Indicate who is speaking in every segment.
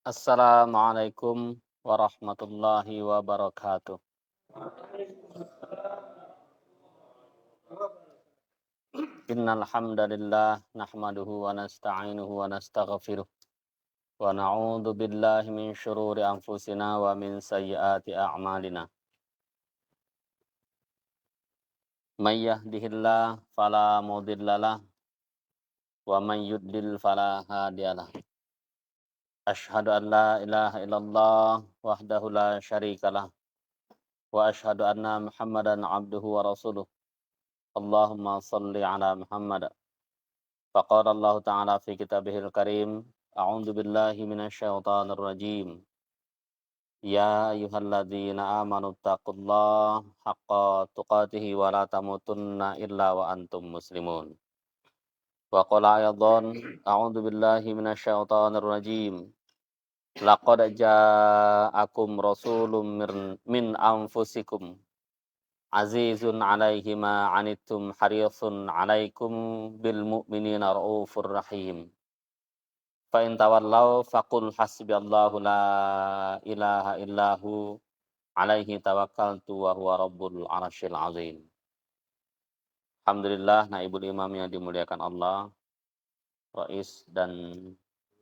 Speaker 1: Assalamualaikum warahmatullahi wabarakatuh. Innal hamdalillah nahmaduhu wa nasta'inuhu wa nastaghfiruh wa na'udzu billahi min syururi anfusina wa min sayyiati a'malina. May yahdihillahu fala mudhillalah wa may yudlil fala hadiyalah. Asyhadu an la ilaha illallah wahdahu la syarikalah wa asyhadu anna Muhammadan abduhu wa rasuluh. Allahumma shalli ala Muhammad. فقال الله تعالى في كتابه الكريم أعوذ بالله من الشيطان الرجيم يا أيها الذين آمنوا اتقوا الله حق تقاته ولا تموتن إلا وأنتم مسلمون وقال أيضا أعوذ بالله من الشيطان الرجيم لقد جاءكم رسول من أنفسكم عزيز عليه ما عنتم حريص عليكم بالمؤمنين رؤوف رحيم Fa in tawallaw faqul hasbiyallahu la ilaha illahu alaihi tawakkaltu wa huwa rabbul arsyil azim. Alhamdulillah, naibul imam yang dimuliakan Allah, rais dan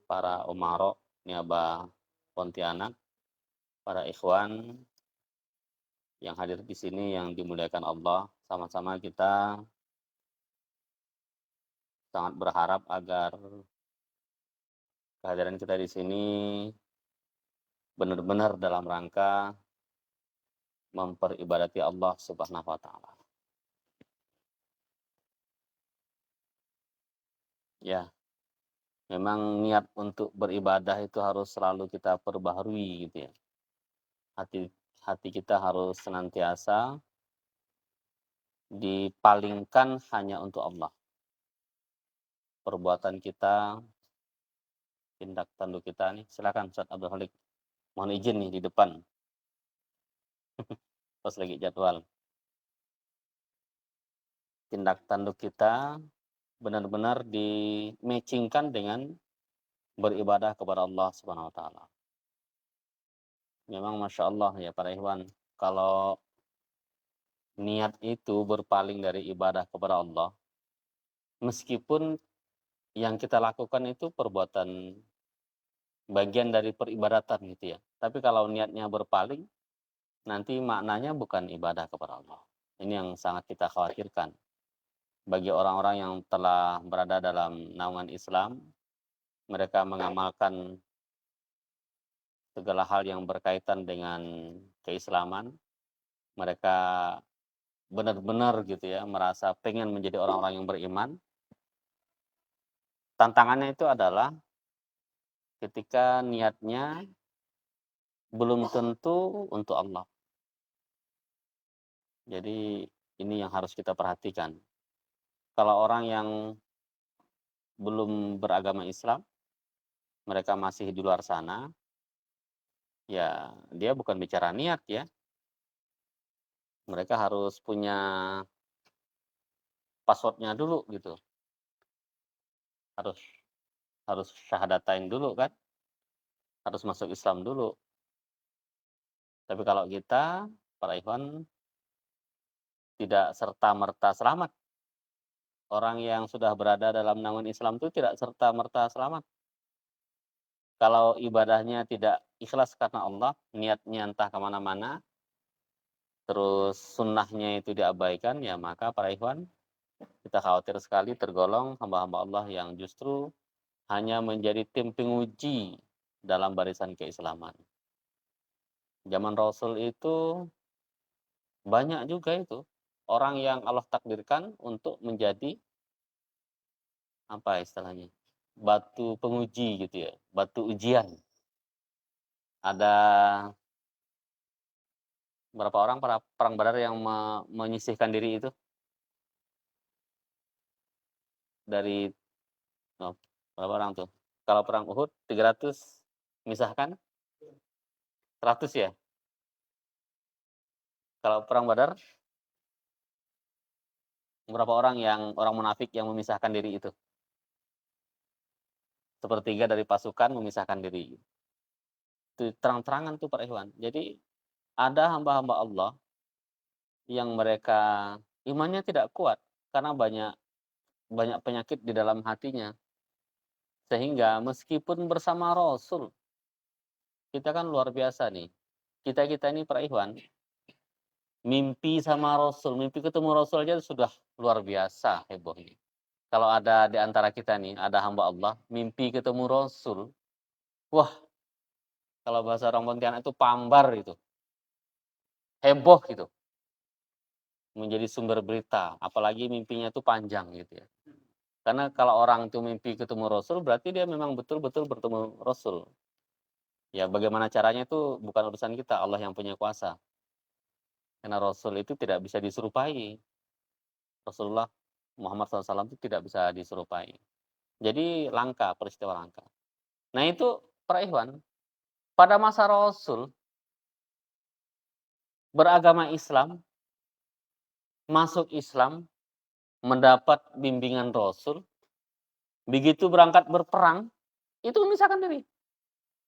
Speaker 1: para umaro niaba Pontianak, para ikhwan yang hadir di sini yang dimuliakan Allah, sama-sama kita sangat berharap agar kehadiran kita di sini benar-benar dalam rangka memperibadati Allah Subhanahu wa taala. Ya, memang niat untuk beribadah itu harus selalu kita perbaharui gitu ya. Hati hati kita harus senantiasa dipalingkan hanya untuk Allah. Perbuatan kita, tindak tanduk kita nih, silakan Ustaz Abdul Halik. Mohon izin nih di depan. Pas lagi jadwal. Tindak tanduk kita benar-benar di-matchingkan dengan beribadah kepada Allah Subhanahu wa taala. Memang Masya Allah ya para ikhwan, kalau niat itu berpaling dari ibadah kepada Allah, meskipun yang kita lakukan itu perbuatan bagian dari peribadatan gitu ya. Tapi kalau niatnya berpaling, nanti maknanya bukan ibadah kepada Allah. Ini yang sangat kita khawatirkan. Bagi orang-orang yang telah berada dalam naungan Islam, mereka mengamalkan segala hal yang berkaitan dengan keislaman, mereka benar-benar gitu ya, merasa pengen menjadi orang-orang yang beriman. Tantangannya itu adalah ketika niatnya belum tentu untuk Allah. Jadi ini yang harus kita perhatikan. Kalau orang yang belum beragama Islam, mereka masih di luar sana, ya dia bukan bicara niat ya. Mereka harus punya passwordnya dulu gitu. Harus harus syahadatain dulu kan, harus masuk Islam dulu. Tapi kalau kita, para ikhwan, tidak serta-merta selamat. Orang yang sudah berada dalam naungan Islam itu tidak serta-merta selamat. Kalau ibadahnya tidak ikhlas karena Allah, niatnya entah kemana-mana, terus sunnahnya itu diabaikan, ya maka para ikhwan, kita khawatir sekali tergolong hamba-hamba Allah yang justru hanya menjadi tim penguji dalam barisan keislaman. Zaman Rasul itu banyak juga itu orang yang Allah takdirkan untuk menjadi apa istilahnya, batu penguji gitu ya, batu ujian. Ada berapa orang para perang Badar yang menyisihkan diri itu dari oh, berapa orang tuh? Kalau perang Uhud 300 misahkan 100 ya. Kalau perang Badar berapa orang yang orang munafik yang memisahkan diri itu? Sepertiga dari pasukan memisahkan diri. Itu terang-terangan tuh para ikhwan. Jadi ada hamba-hamba Allah yang mereka imannya tidak kuat karena banyak banyak penyakit di dalam hatinya. Sehingga meskipun bersama Rasul, kita kan luar biasa nih. Kita-kita ini para ikhwan, mimpi sama Rasul, mimpi ketemu Rasul aja sudah luar biasa hebohnya. Kalau ada di antara kita nih, ada hamba Allah, mimpi ketemu Rasul, wah, kalau bahasa orang Pontianak itu pambar itu, heboh gitu, menjadi sumber berita, apalagi mimpinya itu panjang gitu ya. Karena kalau orang itu mimpi ketemu Rasul, berarti dia memang betul-betul bertemu Rasul. Ya bagaimana caranya itu bukan urusan kita, Allah yang punya kuasa. Karena Rasul itu tidak bisa diserupai. Rasulullah Muhammad SAW itu tidak bisa diserupai. Jadi langka, peristiwa langka. Nah itu para ikhwan, pada masa Rasul, beragama Islam, masuk Islam, mendapat bimbingan Rasul, begitu berangkat berperang, itu memisahkan diri.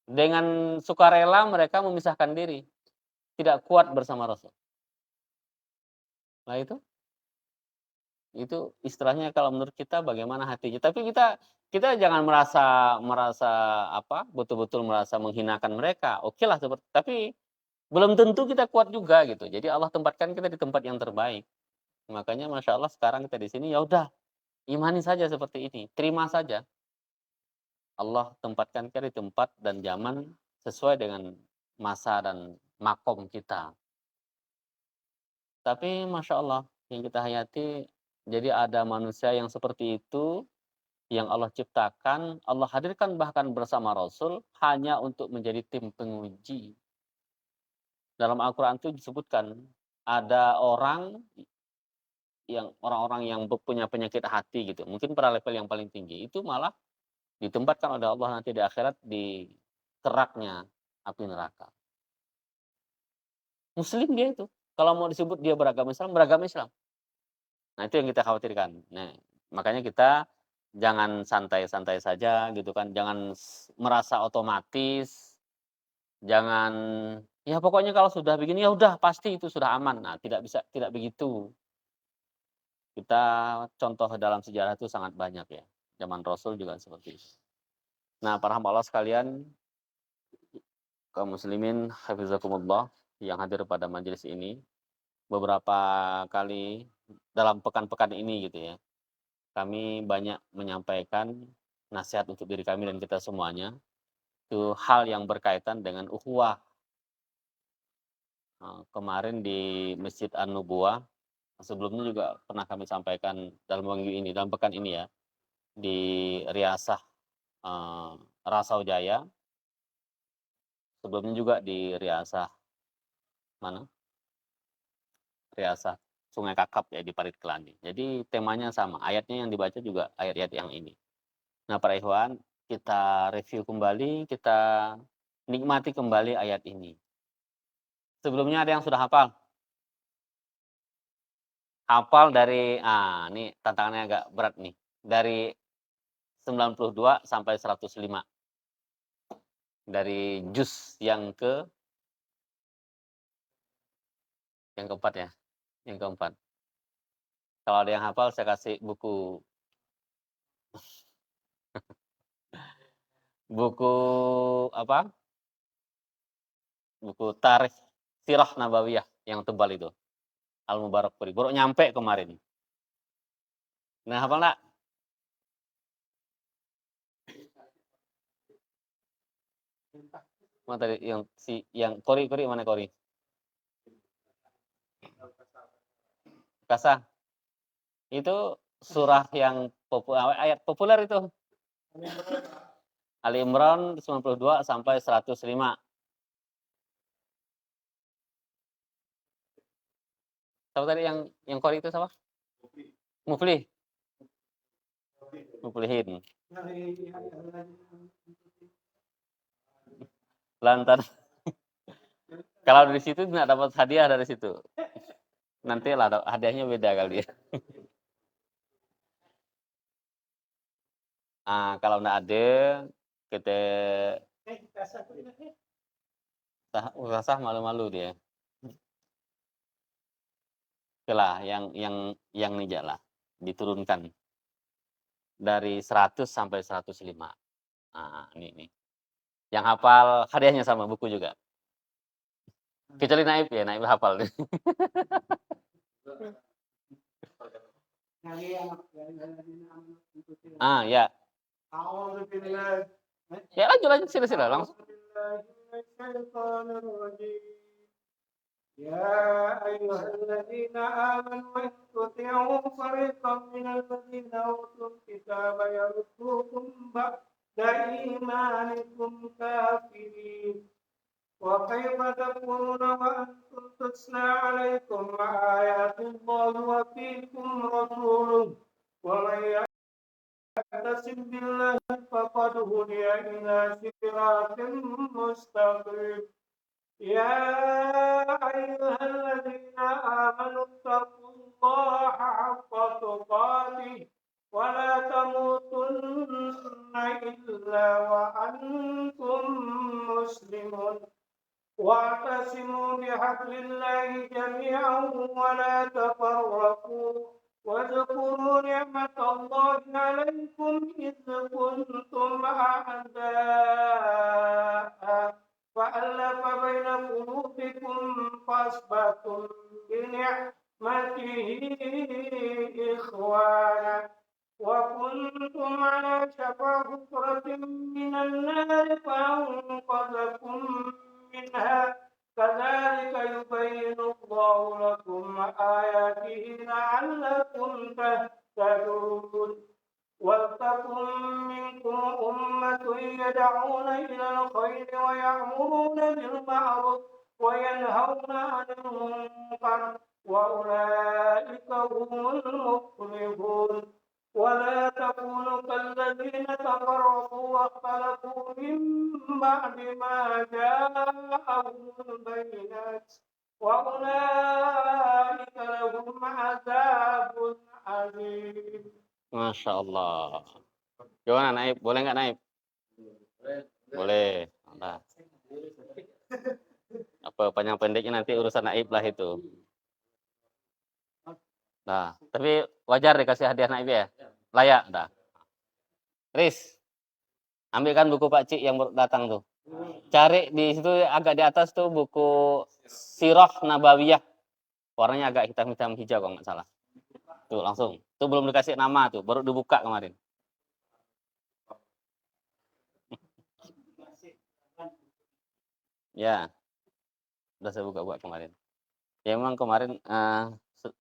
Speaker 1: Dengan sukarela mereka memisahkan diri. Tidak kuat bersama Rasul. Nah itu istilahnya kalau menurut kita bagaimana hatinya. Tapi kita jangan merasa betul-betul merasa menghinakan mereka. Oke lah tapi belum tentu kita kuat juga gitu. Jadi Allah tempatkan kita di tempat yang terbaik. Makanya Masya Allah sekarang kita di sini ya udah imani saja seperti ini, terima saja. Allah tempatkan kita di tempat dan zaman sesuai dengan masa dan makom kita. Tapi Masya Allah yang kita hayati, jadi ada manusia yang seperti itu, yang Allah ciptakan, Allah hadirkan bahkan bersama Rasul, hanya untuk menjadi tim penguji. Dalam Al-Quran itu disebutkan, ada orang orang-orang yang punya penyakit hati gitu, mungkin pada level yang paling tinggi, itu malah ditempatkan oleh Allah nanti di akhirat di keraknya api neraka. Muslim dia itu. Kalau mau disebut dia beragama Islam. Nah, itu yang kita khawatirkan. Nah, makanya kita jangan santai-santai saja gitu kan. Jangan merasa otomatis. Jangan ya pokoknya kalau sudah begini ya udah pasti itu sudah aman. Nah, tidak begitu. Kita contoh dalam sejarah itu sangat banyak ya. Zaman Rasul juga seperti itu. Nah, para hamba Allah sekalian, kaum muslimin hafizakumullah yang hadir pada majelis ini, beberapa kali dalam pekan-pekan ini gitu ya, kami banyak menyampaikan nasihat untuk diri kami dan kita semuanya, itu hal yang berkaitan dengan ukhuwah. Kemarin di Masjid An-Nubuwah, sebelumnya juga pernah kami sampaikan dalam minggu ini, dalam pekan ini ya, di Riasah Rasau Jaya, sebelumnya juga di Riasah mana? Riasah Sungai Kakap ya di Parit Kelani. Jadi temanya sama, ayatnya yang dibaca juga ayat-ayat yang ini. Nah, para ikhwan, kita review kembali, kita nikmati kembali ayat ini. Sebelumnya ada yang sudah hafal? Hafal dari ini tantangannya agak berat nih. Dari 92 sampai 105. Dari juz yang keempat ya. Yang keempat. Kalau ada yang hafal saya kasih buku apa? Buku Tarikh Sirah Nabawiyah yang tebal itu. Al-Mubarakfuri. Baru nyampe kemarin. Nah, hafal enggak? Mana tadi yang Qori mana Qori? Kasah. Itu surah yang ayat populer itu. Ali Imran 92 sampai 105. Siapa tadi yang Qori itu siapa? Muflih. Muflihin. Lantar. Kalau dari situ nggak dapat hadiah dari situ. Nanti lah hadiahnya beda kali ya. Kalau nggak ada, kita Ustazah malu-malu dia. Okelah yang nija lah, diturunkan dari 100 sampai 105. Nah, ini. Yang hafal hadiahnya sama buku juga. Kecuali Naib ya, Naib hafal. Ya. Ya lanjut sila langsung.
Speaker 2: يا أيها الذين آمنوا إن تطيعوا فريقا من الذين أوتوا الكتاب يردوكم بعد إيمانكم كافرين وكيف تكفرون وأنتم تتلى عليكم آيات الله وفيكم رسوله ومن يعتصم بالله فقد هدي إلى صراط مستقيم يا أيها الذين آمنوا اتقوا الله حق تقاته ولا تموتن إلا وأنتم مسلمون واعتصموا بحبل الله جميعا ولا تفرقوا واذكروا نعمة الله عليكم إذ كنتم أعداء فألف بين قلوبكم فأصبحتم بنعمته إخوانا وكنتم على شفا حفرة من النار فأنقذكم منها كذلك يبين الله لكم آياته لعلكم تهتدون ولتكن منكم أمة يدعون إلى الخير ويأمرون بالمعروف وينهون عن المنكر وأولئك هم المفلحون ولا تكونوا كالذين تفرقوا واختلفوا من بعد ما جاءهم البينات وأولئك لهم عذاب عظيم.
Speaker 1: Masya Allah. Gimana Naib? Boleh nggak Naib? Boleh. Nah. Apa panjang pendeknya nanti urusan Naib lah itu. Nah, tapi wajar dikasih hadiah Naib ya? Layak dah. Riz, ambilkan buku Pak Cik yang datang tuh. Cari di situ agak di atas tuh buku Sirah Nabawiyah. Warnanya agak hitam-hitam hijau kalau nggak salah. Tuh langsung. Tuh belum dikasih nama tuh, baru dibuka kemarin. Ya, udah saya buka kemarin. Ya memang kemarin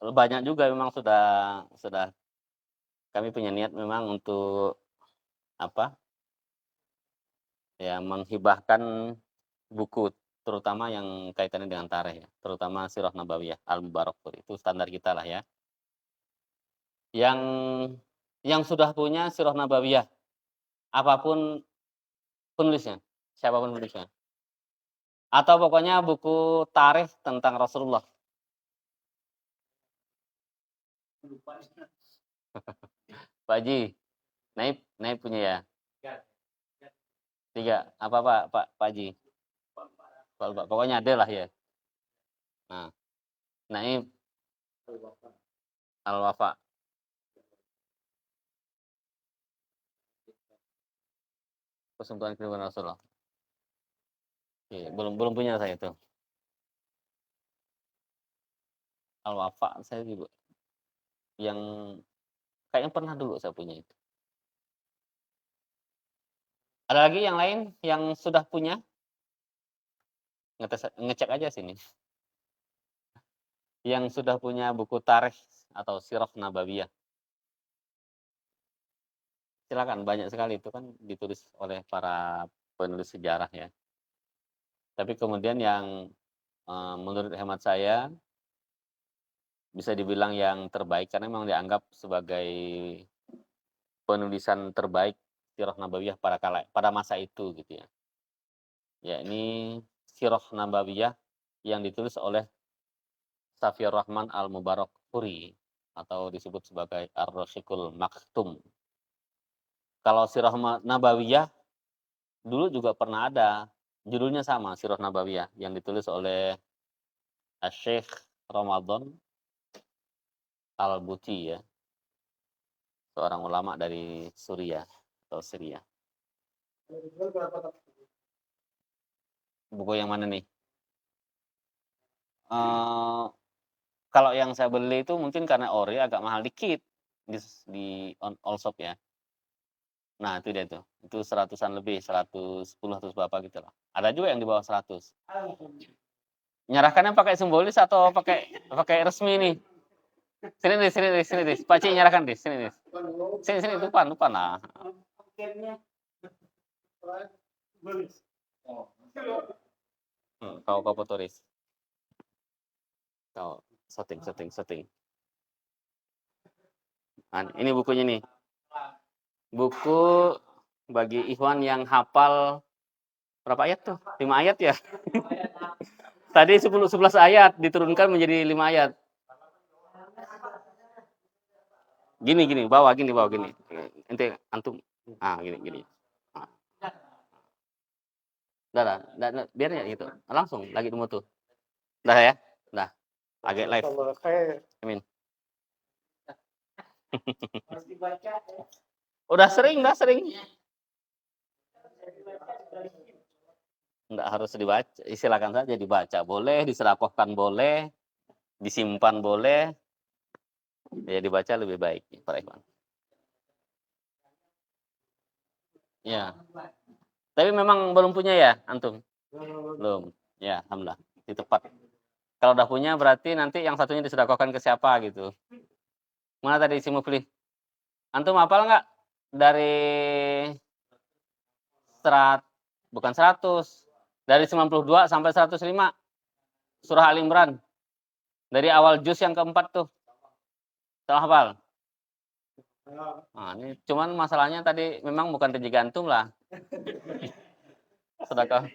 Speaker 1: banyak juga memang sudah kami punya niat memang untuk apa? Ya menghibahkan buku terutama yang kaitannya dengan tarikh ya, terutama Sirah Nabawiyah Al-Mubarakfur itu standar kita lah ya. Yang sudah punya Sirah Nabawiyah apapun penulisnya, siapapun penulisnya. Atau pokoknya buku tarikh tentang Rasulullah. Pak Haji, Naib punya ya? 3. Apa Pak Haji? Pokoknya ada lah ya. Nah, Naib Al-Wafa. Persembahyan kehidupan Rasulullah. Oke, belum punya saya itu. Al-Wafa saya juga. Yang kayaknya pernah dulu saya punya itu. Ada lagi yang lain yang sudah punya? Ngecek aja sini. Yang sudah punya buku tarikh atau Sirah Nabawiyah. Silakan, banyak sekali itu kan ditulis oleh para penulis sejarah ya. Tapi kemudian yang menurut hemat saya bisa dibilang yang terbaik karena memang dianggap sebagai penulisan terbaik Sirah Nabawiyah pada masa itu gitu ya. Ya ini Sirah Nabawiyah yang ditulis oleh Safiyur Rahman Al-Mubarakfuri atau disebut sebagai Ar-Rasyikul Maktum. Kalau Sirah Nabawiyah dulu juga pernah ada Judulnya sama, Sirah Nabawiyah, yang ditulis oleh Asy-Syaikh Ramadan Al-Buti ya, seorang ulama dari Suriah atau Syria. Buku yang mana nih? Kalau yang saya beli itu mungkin karena ori agak mahal dikit di all shop ya. Nah itu dia tuh, itu 100-an lebih, 110 atau berapa gitu loh. Ada juga yang di bawah 100. Nyerahkannya pakai simbolis atau pakai resmi nih? Sini deh. Pak Cik nyerahkan deh, sini deh. Sini depan lah. Kau foto Riz. Kau setting. Nah, ini bukunya nih. Buku bagi Ikhwan yang hafal berapa ayat tuh? 5 ayat ya? Tadi 11 ayat diturunkan menjadi 5 ayat. Gini, bawa gini. Ente antum. Gini. Dah, biar ya gitu. Langsung lagi di tuh. Dah ya? Dah. Agak live. Amin. Udah sering. Enggak harus dibaca, silakan saja dibaca. Boleh, disedekahkan boleh, disimpan boleh. Ya dibaca lebih baik, Pak Ikhwan. Ya. Tapi memang belum punya ya, antum? Belum. Ya, alhamdulillah. Di tepat. Kalau udah punya berarti nanti yang satunya disedekahkan ke siapa gitu. Mana tadi si Mufli? Antum hafal nggak dari bukan 100, dari 92 sampai 105 surah Al Imran. Dari awal juz yang keempat tuh. Salah hafal? Nah, ini cuman masalahnya tadi memang bukan rezeki gantung lah. Sedekah.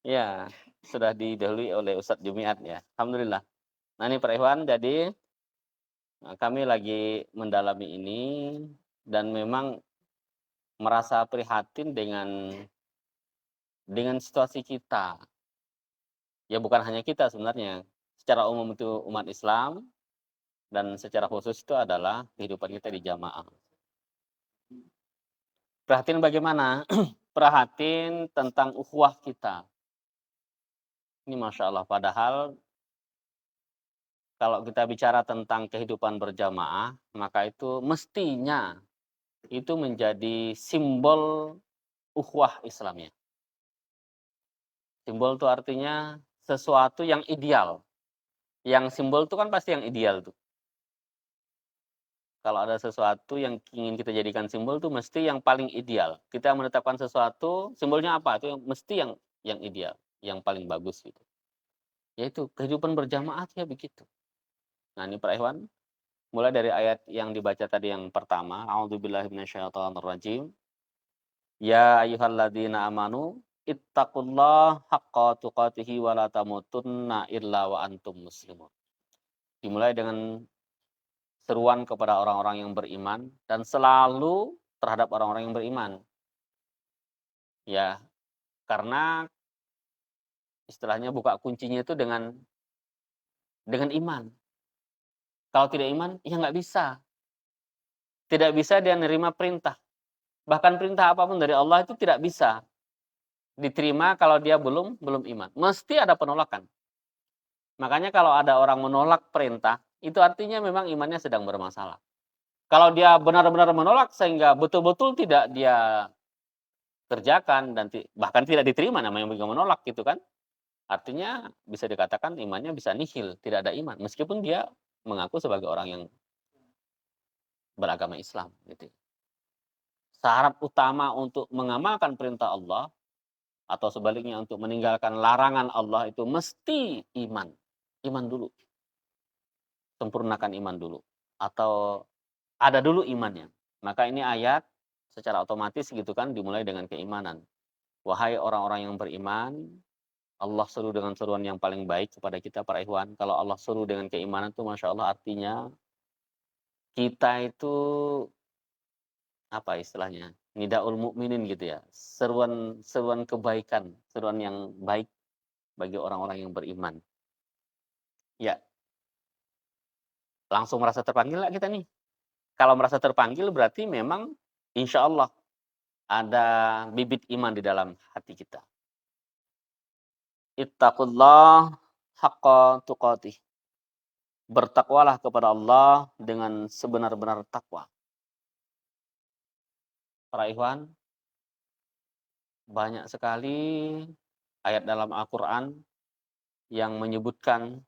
Speaker 1: Ya, sudah didahului oleh Ustadz Jumiat ya. Alhamdulillah. Nah, ini Pak Ikhwan, jadi kami lagi mendalami ini dan memang merasa prihatin dengan situasi kita. Ya bukan hanya kita sebenarnya. Secara umum itu umat Islam dan secara khusus itu adalah kehidupan kita di jamaah. Prihatin bagaimana? Prihatin tentang ukhuwah kita. Ini Masya Allah, padahal kalau kita bicara tentang kehidupan berjamaah, maka itu mestinya itu menjadi simbol ukhuwah Islamnya. Simbol itu artinya sesuatu yang ideal. Yang simbol itu kan pasti yang ideal tuh. Kalau ada sesuatu yang ingin kita jadikan simbol itu mesti yang paling ideal. Kita menetapkan sesuatu, simbolnya apa? Itu mesti yang ideal, yang paling bagus gitu. Yaitu kehidupan berjamaah ya begitu. Nah, ini Pak Ikhwan, mulai dari ayat yang dibaca tadi yang pertama, a'udzubillahi minasyaitonirrajim. Ya ayyuhalladzina amanu ittaqullaha haqqa tuqatih wa la tamutunna illa wa antum muslimun. Dimulai dengan seruan kepada orang-orang yang beriman dan selalu terhadap orang-orang yang beriman. Ya, karena istilahnya buka kuncinya itu dengan iman. Kalau tidak iman, ya nggak bisa. Tidak bisa dia nerima perintah. Bahkan perintah apapun dari Allah itu tidak bisa diterima kalau dia belum iman. Mesti ada penolakan. Makanya kalau ada orang menolak perintah, itu artinya memang imannya sedang bermasalah. Kalau dia benar-benar menolak sehingga betul-betul tidak dia kerjakan dan bahkan tidak diterima, namanya juga menolak gitu kan. Artinya bisa dikatakan imannya bisa nihil, tidak ada iman meskipun dia mengaku sebagai orang yang beragama Islam gitu. Syarat utama untuk mengamalkan perintah Allah atau sebaliknya untuk meninggalkan larangan Allah itu mesti iman. Iman dulu. Sempurnakan iman dulu atau ada dulu imannya. Maka ini ayat secara otomatis gitu kan dimulai dengan keimanan. Wahai orang-orang yang beriman, Allah seru dengan seruan yang paling baik kepada kita para ikhwan. Kalau Allah seru dengan keimanan itu Masya Allah artinya kita itu apa istilahnya, nidaul mukminin gitu ya, seruan kebaikan, seruan yang baik bagi orang-orang yang beriman. Ya, langsung merasa terpanggil nggak kita nih? Kalau merasa terpanggil berarti memang insya Allah ada bibit iman di dalam hati kita. Ittaqullah haqqa tuqatih. Bertakwalah kepada Allah dengan sebenar-benar takwa. Para ikhwan, banyak sekali ayat dalam Al-Quran yang menyebutkan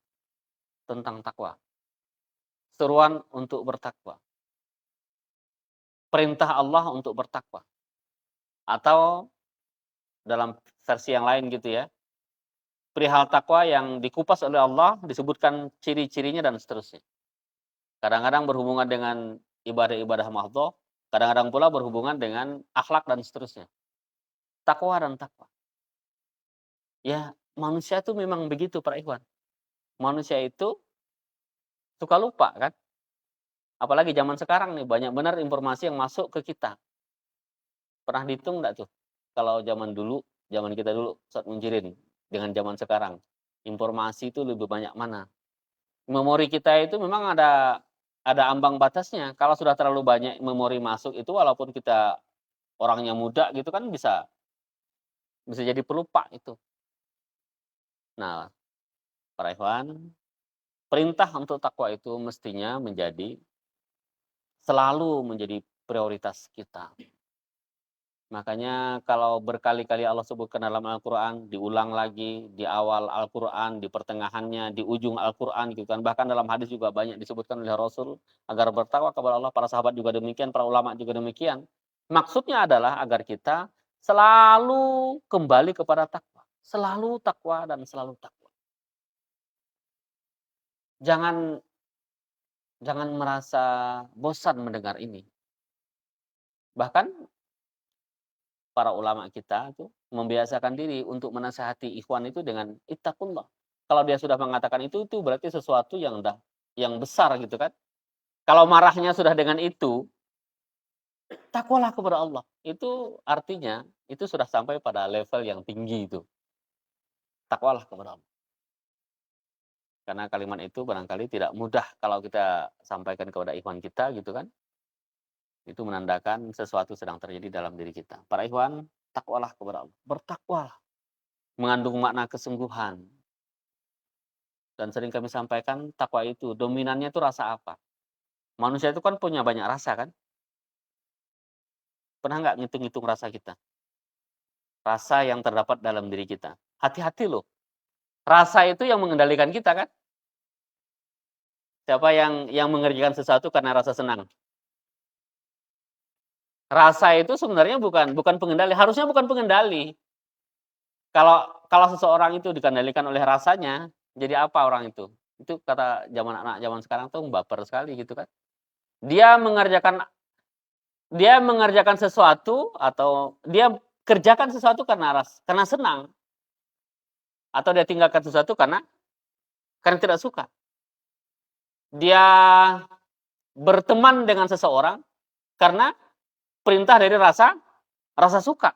Speaker 1: tentang takwa. Seruan untuk bertakwa. Perintah Allah untuk bertakwa. Atau dalam versi yang lain gitu ya, perihal takwa yang dikupas oleh Allah disebutkan ciri-cirinya dan seterusnya. Kadang-kadang berhubungan dengan ibadah-ibadah mahdhah, kadang-kadang pula berhubungan dengan akhlak dan seterusnya. Takwa dan takwa. Ya, manusia itu memang begitu para ikhwan. Manusia itu suka lupa kan? Apalagi zaman sekarang nih, banyak benar informasi yang masuk ke kita. Pernah dihitung enggak tuh? Kalau zaman dulu, zaman kita dulu saat Munjirin dengan zaman sekarang, informasi itu lebih banyak mana? Memori kita itu memang ada ambang batasnya. Kalau sudah terlalu banyak memori masuk itu walaupun kita orangnya muda gitu kan bisa jadi pelupa itu. Nah, para ikhwan, perintah untuk takwa itu mestinya selalu menjadi prioritas kita. Makanya kalau berkali-kali Allah sebutkan dalam Al-Quran, diulang lagi di awal Al-Quran, di pertengahannya, di ujung Al-Quran gitu kan. Bahkan dalam hadis juga banyak disebutkan oleh Rasul agar bertakwa kepada Allah. Para sahabat juga demikian, para ulama juga demikian. Maksudnya adalah agar kita selalu kembali kepada takwa. Selalu takwa dan selalu takwa. Jangan merasa bosan mendengar ini. Bahkan para ulama kita tuh membiasakan diri untuk menasihati ikhwan itu dengan ittaqullah. Kalau dia sudah mengatakan itu berarti sesuatu yang besar gitu kan. Kalau marahnya sudah dengan itu, takwalah kepada Allah. Itu artinya itu sudah sampai pada level yang tinggi itu. Takwalah kepada Allah. Karena kalimat itu barangkali tidak mudah kalau kita sampaikan kepada ikhwan kita gitu kan. Itu menandakan sesuatu sedang terjadi dalam diri kita. Para ikhwan, takwalah kepada Allah. Bertakwalah. Mengandung makna kesungguhan. Dan sering kami sampaikan, takwa itu dominannya itu rasa apa? Manusia itu kan punya banyak rasa kan? Pernah nggak ngitung-ngitung rasa kita? Rasa yang terdapat dalam diri kita. Hati-hati loh. Rasa itu yang mengendalikan kita kan? Siapa yang mengerjakan sesuatu karena rasa senang? Rasa itu sebenarnya bukan pengendali, harusnya bukan pengendali. Kalau seseorang itu dikendalikan oleh rasanya, jadi apa orang itu? Itu kata anak zaman sekarang tuh baper sekali gitu kan. Dia mengerjakan sesuatu atau dia kerjakan sesuatu karena senang. Atau dia tinggalkan sesuatu karena tidak suka. Dia berteman dengan seseorang karena perintah dari rasa suka.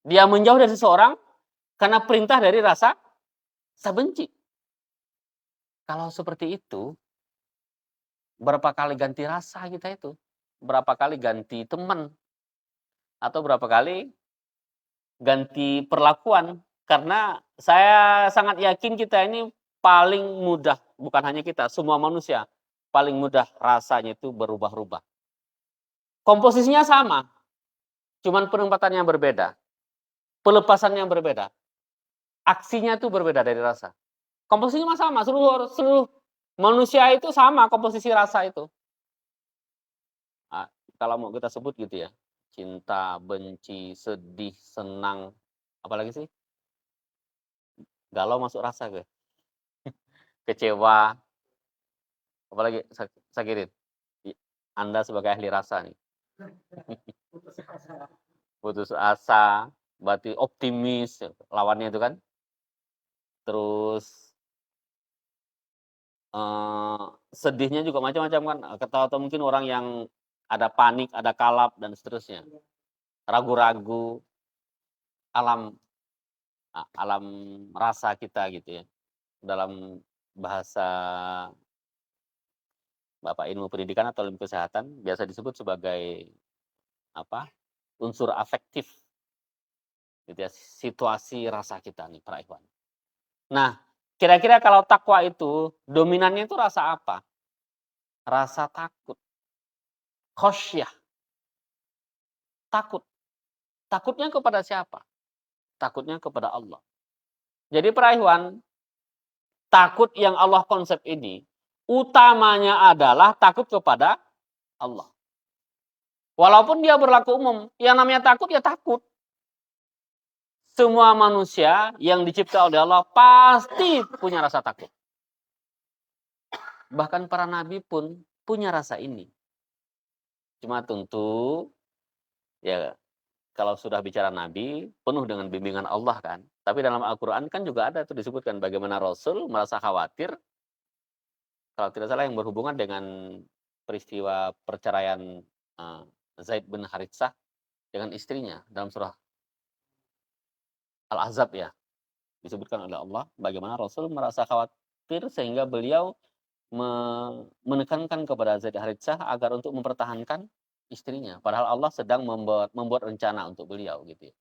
Speaker 1: Dia menjauh dari seseorang karena perintah dari rasa benci. Kalau seperti itu, berapa kali ganti rasa kita itu? Berapa kali ganti teman? Atau berapa kali ganti perlakuan? Karena saya sangat yakin kita ini paling mudah, bukan hanya kita, semua manusia, paling mudah rasanya itu berubah-ubah. Komposisinya sama, cuman penempatannya berbeda. Pelepasannya berbeda. Aksinya itu berbeda dari rasa. Komposisinya sama, seluruh manusia itu sama komposisi rasa itu. Nah, kalau mau kita sebut gitu ya, cinta, benci, sedih, senang, apalagi sih? Galau masuk rasa gue. Kecewa, apalagi sakitin. Anda sebagai ahli rasa nih. Putus asa, berarti optimis, lawannya itu kan. Terus sedihnya juga macam-macam kan, atau mungkin orang yang ada panik, ada kalap dan seterusnya. Ragu-ragu, alam rasa kita gitu ya. Dalam bahasa Bapak ilmu pendidikan atau ilmu kesehatan biasa disebut sebagai unsur afektif gitu ya, situasi rasa kita nih para ikhwan. Nah, kira-kira kalau takwa itu dominannya itu rasa apa? Rasa takut, khosyah, takut. Takutnya kepada siapa? Takutnya kepada Allah. Jadi para ikhwan, takut yang Allah konsep ini utamanya adalah takut kepada Allah. Walaupun dia berlaku umum, yang namanya takut ya takut. Semua manusia yang dicipta oleh Allah pasti punya rasa takut. Bahkan para nabi pun punya rasa ini. Cuma tentu ya kalau sudah bicara nabi penuh dengan bimbingan Allah kan. Tapi dalam Al-Qur'an kan juga ada tuh disebutkan bagaimana Rasul merasa khawatir kalau tidak salah yang berhubungan dengan peristiwa perceraian Zaid bin Haritsah dengan istrinya dalam surah Al-Ahzab ya. Disebutkan oleh Allah bagaimana Rasul merasa khawatir sehingga beliau menekankan kepada Zaid Haritsah agar untuk mempertahankan istrinya. Padahal Allah sedang membuat rencana untuk beliau gitu ya.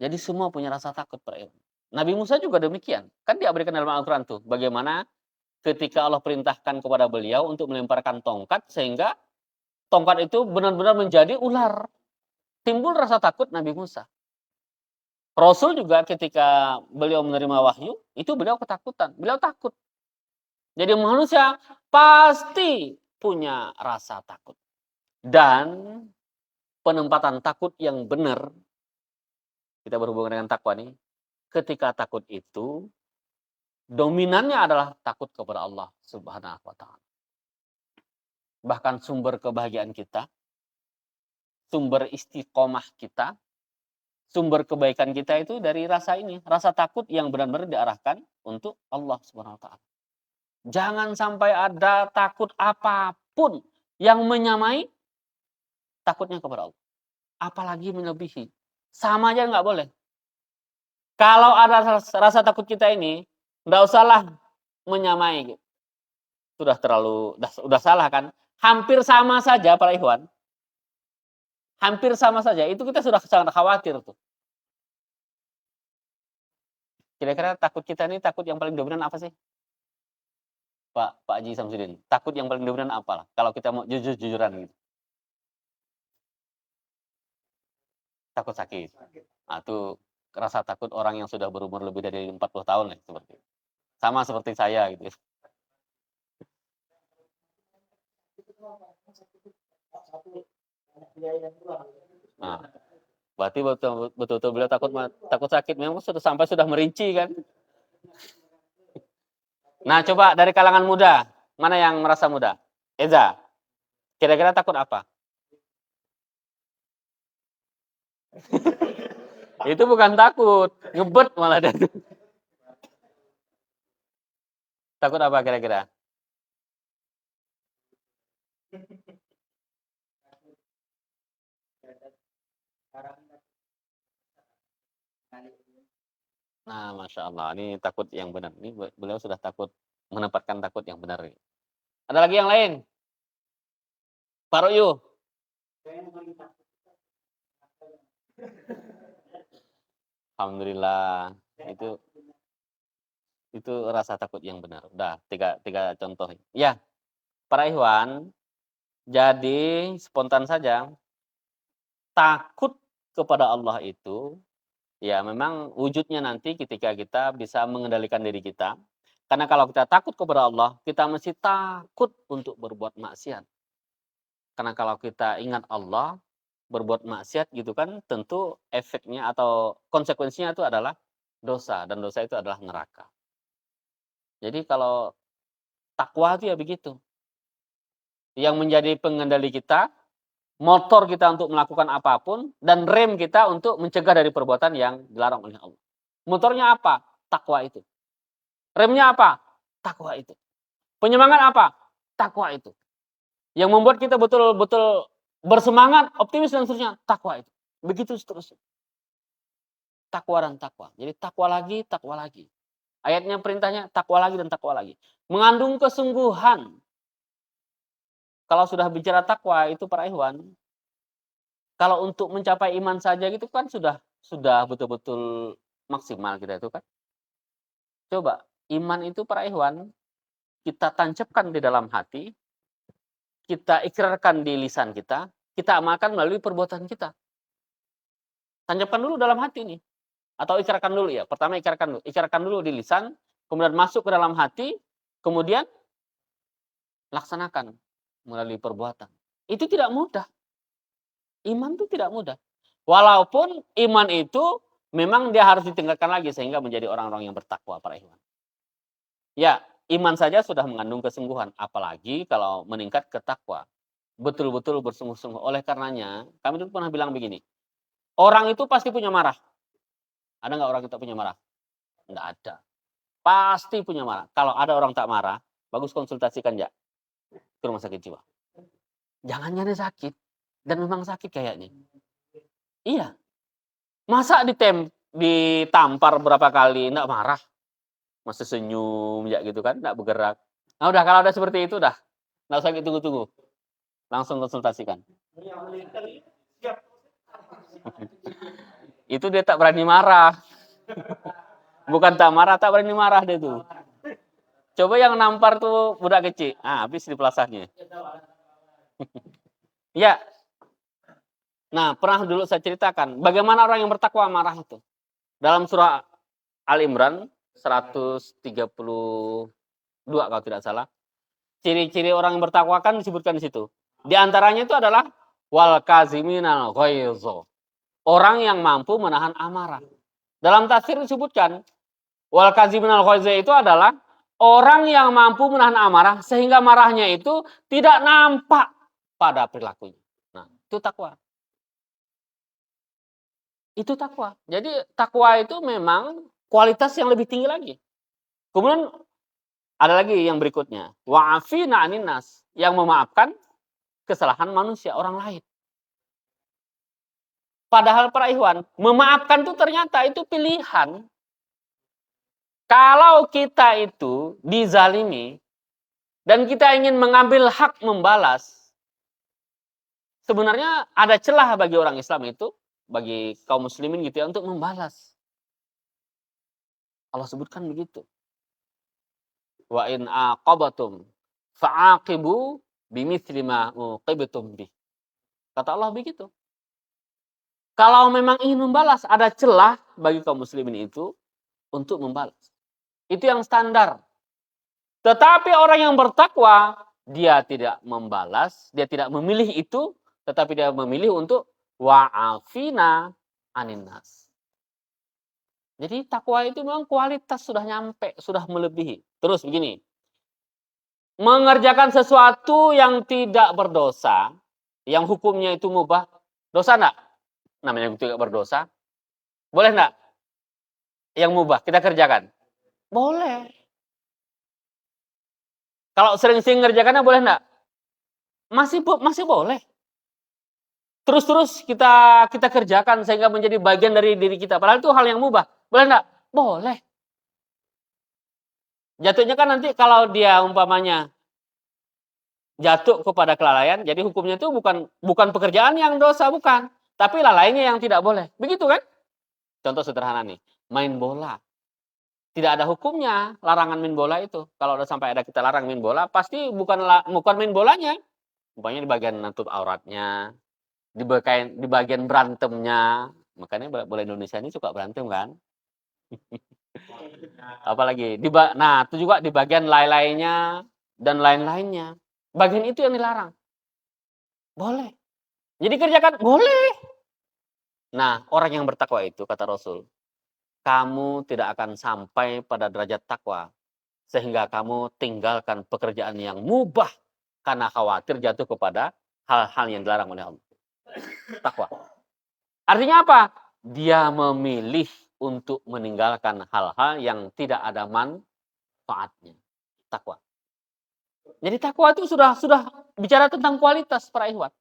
Speaker 1: Jadi semua punya rasa takut para ikhwan. Nabi Musa juga demikian. Kan diabadikan dalam Al-Quran tuh. Bagaimana ketika Allah perintahkan kepada beliau untuk melemparkan tongkat sehingga tongkat itu benar-benar menjadi ular. Timbul rasa takut Nabi Musa. Rasul juga ketika beliau menerima wahyu, itu beliau ketakutan. Beliau takut. Jadi manusia pasti punya rasa takut. Dan penempatan takut yang benar, kita berhubungan dengan takwa nih, ketika takut itu, dominannya adalah takut kepada Allah Subhanahu wa Ta'ala. Bahkan sumber kebahagiaan kita, sumber istiqomah kita, sumber kebaikan kita itu dari rasa ini, rasa takut yang benar-benar diarahkan untuk Allah Subhanahu wa Ta'ala. Jangan sampai ada takut apapun yang menyamai takutnya kepada Allah. Apalagi melebihi. Sama aja nggak boleh. Kalau ada rasa takut kita ini, nggak usahlah menyamai. Sudah salah kan? Hampir sama saja para ikhwan. Hampir sama saja. Itu kita sudah sangat khawatir tuh. Kira-kira takut kita ini takut yang paling dominan apa sih? Pak Haji Samsudin, takut yang paling dominan apa lah? Kalau kita mau jujur-jujuran gitu. Takut sakit. Nah, itu rasa takut orang yang sudah berumur lebih dari 40 tahun ya, seperti itu. Sama seperti saya gitu. Nah, berarti betul-betul beliau takut sakit. Memang sudah merinci kan. Nah, coba dari kalangan muda, mana yang merasa muda? Eza, kira-kira takut apa? Itu bukan takut, ngebet malah dia. Takut apa kira-kira? Nah, Masya Allah, ini takut yang benar. Ini beliau sudah menempatkan takut yang benar. Ada lagi yang lain? Pak Royu. Alhamdulillah, itu rasa takut yang benar. Udah, tiga contoh. Ya, para ikhwan, jadi spontan saja, takut kepada Allah itu, ya memang wujudnya nanti ketika kita bisa mengendalikan diri kita. Karena kalau kita takut kepada Allah, kita mesti takut untuk berbuat maksiat. Karena kalau kita ingat Allah, berbuat maksiat gitu kan, tentu efeknya atau konsekuensinya itu adalah dosa. Dan dosa itu adalah neraka. Jadi kalau takwa itu ya begitu. Yang menjadi pengendali kita, motor kita untuk melakukan apapun, dan rem kita untuk mencegah dari perbuatan yang dilarang oleh Allah. Motornya apa? Takwa itu. Remnya apa? Takwa itu. Penyemangat apa? Takwa itu. Yang membuat kita betul-betul bersemangat, optimis dan seterusnya, takwa itu. Begitu seterusnya. Takwa dan takwa. Jadi takwa lagi, takwa lagi. Ayatnya perintahnya takwa lagi dan takwa lagi. Mengandung kesungguhan. Kalau sudah bicara takwa itu para ikhwan, kalau untuk mencapai iman saja gitu kan sudah betul-betul maksimal kita itu kan. Coba, iman itu para ikhwan, kita tancapkan di dalam hati, kita ikrarkan di lisan kita amalkan melalui perbuatan kita. Tancapkan dulu dalam hati nih. Atau ikrarkan dulu ya. Pertama ikrarkan dulu di lisan, kemudian masuk ke dalam hati, kemudian laksanakan melalui perbuatan. Itu tidak mudah. Iman itu tidak mudah. Walaupun iman itu memang dia harus ditingkatkan lagi sehingga menjadi orang-orang yang bertakwa para ikhwan. Ya, iman saja sudah mengandung kesungguhan, apalagi kalau meningkat ke takwa. Betul-betul bersungguh-sungguh. Oleh karenanya, kami dulu pernah bilang begini, orang itu pasti punya marah. Ada nggak orang kita punya marah? Nggak ada. Pasti punya marah. Kalau ada orang tak marah, bagus konsultasikan ya ke rumah sakit jiwa. Jangan-jangan sakit. Dan memang sakit kayaknya. Iya. Masa ditampar berapa kali, nggak marah? Masih senyum ya gitu kan, nggak bergerak. Nah udah kalau ada seperti itu udah, nggak usah tunggu-tunggu. Langsung konsultasikan. Itu dia tak berani marah. Bukan tak marah, tak berani marah dia tuh. Coba yang nampar tuh budak kecil. Habis di pelasahnya. Ya. Nah, pernah dulu saya ceritakan bagaimana orang yang bertakwa marah itu. Dalam surah Al-Imran 132 kalau tidak salah. Ciri-ciri orang yang bertakwa kan disebutkan di situ. Di antaranya itu adalah wal kaziminal ghaiz. Orang yang mampu menahan amarah. Dalam tafsir disebutkan wal kaziminal ghaiz itu adalah orang yang mampu menahan amarah sehingga marahnya itu tidak nampak pada perilakunya. Nah, itu takwa. Itu takwa. Jadi takwa itu memang kualitas yang lebih tinggi lagi. Kemudian ada lagi yang berikutnya, wa'afina 'anin nas, yang memaafkan kesalahan manusia orang lain. Padahal para ikhwan, memaafkan itu ternyata itu pilihan. Kalau kita itu dizalimi dan kita ingin mengambil hak membalas, sebenarnya ada celah bagi orang Islam itu, bagi kaum muslimin gitu ya, untuk membalas. Allah sebutkan begitu. Wa in aqabatum fa'aqibu bimithli ma uqibtum bih. Kata Allah begitu. Kalau memang ingin membalas, ada celah bagi kaum muslimin itu untuk membalas. Itu yang standar. Tetapi orang yang bertakwa, dia tidak membalas, dia tidak memilih itu, tetapi dia memilih untuk wa'afina 'anin nas. Jadi takwa itu memang kualitas sudah nyampe, sudah melebihi. Terus begini, mengerjakan sesuatu yang tidak berdosa, yang hukumnya itu mubah, dosa enggak? Namanya tidak berdosa. Boleh enggak? Yang mubah kita kerjakan? Boleh. Kalau sering-sering ngerjakannya boleh enggak? Masih boleh. Terus kita kerjakan sehingga menjadi bagian dari diri kita. Padahal itu hal yang mubah. Boleh enggak? Boleh. Jatuhnya kan nanti kalau dia umpamanya jatuh kepada kelalaian, jadi hukumnya itu bukan pekerjaan yang dosa, bukan. Tapi lalainya yang tidak boleh. Begitu kan? Contoh sederhana nih, main bola. Tidak ada hukumnya larangan main bola itu. Kalau udah sampai ada kita larang main bola, pasti bukan main bolanya. Umpamanya di bagian nutup auratnya, di bagian berantemnya. Makanya bola Indonesia ini suka berantem kan? Apalagi nah itu juga di bagian lay-laynya dan lain-lainnya. Bagian itu yang dilarang. Boleh. Jadi kerjakan boleh. Nah, orang yang bertakwa itu kata Rasul, kamu tidak akan sampai pada derajat takwa sehingga kamu tinggalkan pekerjaan yang mubah karena khawatir jatuh kepada hal-hal yang dilarang oleh Allah. Takwa. Artinya apa? Dia memilih untuk meninggalkan hal-hal yang tidak ada manfaatnya. Takwa. Jadi takwa itu sudah bicara tentang kualitas para ikhwan.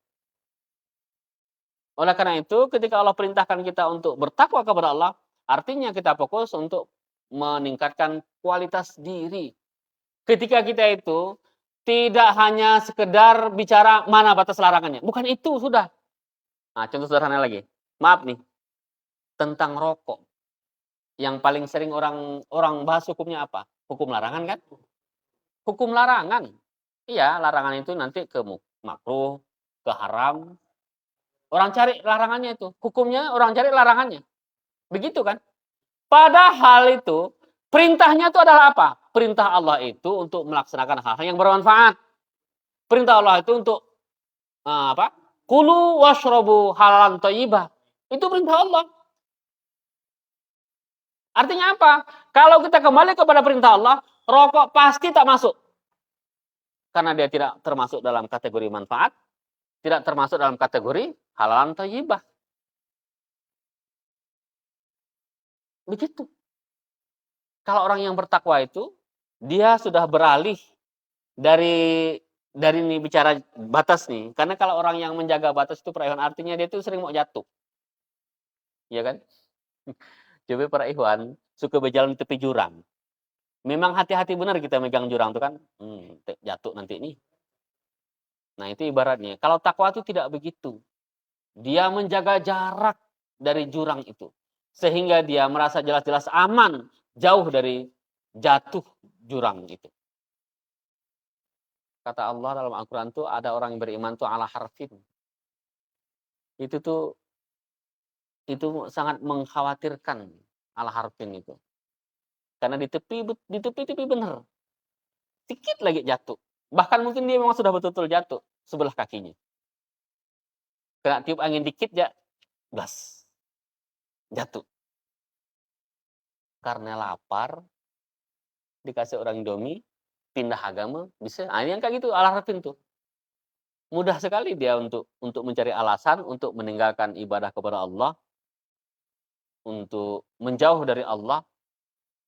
Speaker 1: Oleh karena itu, ketika Allah perintahkan kita untuk bertakwa kepada Allah, artinya kita fokus untuk meningkatkan kualitas diri. Ketika kita itu tidak hanya sekedar bicara mana batas larangannya, bukan itu sudah. Nah, contoh sederhana lagi. Maaf nih, tentang rokok. Yang paling sering orang bahas hukumnya apa? Hukum larangan kan? Hukum larangan. Iya, larangan itu nanti ke makruh, ke haram. Orang cari larangannya itu. Hukumnya orang cari larangannya. Begitu kan? Padahal itu perintahnya itu adalah apa? Perintah Allah itu untuk melaksanakan hal-hal yang bermanfaat. Perintah Allah itu untuk apa? Kulu washrobu halalan thayyibah. Itu perintah Allah. Artinya apa? Kalau kita kembali kepada perintah Allah, rokok pasti tak masuk. Karena dia tidak termasuk dalam kategori manfaat, tidak termasuk dalam kategori halalan thayyibah. Begitu. Kalau orang yang bertakwa itu, dia sudah beralih dari nih bicara batas nih. Karena kalau orang yang menjaga batas itu para ikhwan, artinya dia itu sering mau jatuh. Iya kan? Coba para ikhwan suka berjalan di tepi jurang. Memang hati-hati benar kita megang jurang itu kan. Jatuh nanti nih. Nah, itu ibaratnya. Kalau takwa itu tidak begitu. Dia menjaga jarak dari jurang itu. Sehingga dia merasa jelas-jelas aman jauh dari jatuh jurang itu. Kata Allah dalam Al-Quran tuh ada orang yang beriman tuh ala harfin. Itu sangat mengkhawatirkan ala harfin itu. Karena di tepi benar. Sedikit lagi jatuh. Bahkan mungkin dia memang sudah betul-betul jatuh sebelah kakinya. Kena tiup angin dikit ya, blas. Jatuh. Karena lapar, dikasih orang Indomie, pindah agama, bisa. Nah, ini yang kayak gitu, ala harfin tuh. Mudah sekali dia untuk mencari alasan untuk meninggalkan ibadah kepada Allah, untuk menjauh dari Allah.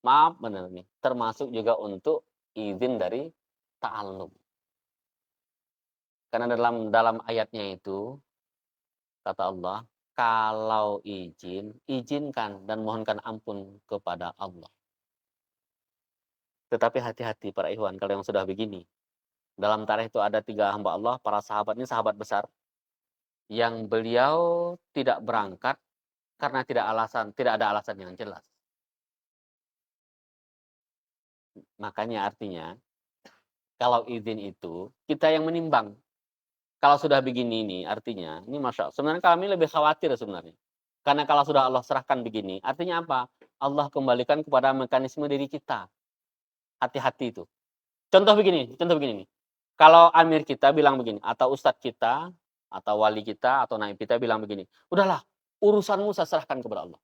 Speaker 1: Maaf benar nih, termasuk juga untuk izin dari ta'allum. Karena dalam ayatnya itu kata Allah, kalau izinkan dan mohonkan ampun kepada Allah. Tetapi hati-hati para ikhwan kalau yang sudah begini. Dalam tarikh itu ada 3 hamba Allah, para sahabat ini sahabat besar, yang beliau tidak berangkat karena tidak ada alasan yang jelas. Makanya artinya, kalau izin itu, kita yang menimbang. Kalau sudah begini nih, artinya, ini Masya Allah, sebenarnya kami lebih khawatir sebenarnya. Karena kalau sudah Allah serahkan begini, artinya apa? Allah kembalikan kepada mekanisme diri kita. Hati-hati itu. Contoh begini nih. Kalau amir kita bilang begini, atau ustadz kita, atau wali kita, atau naib kita bilang begini, udahlah, urusanmu saya serahkan kepada Allah.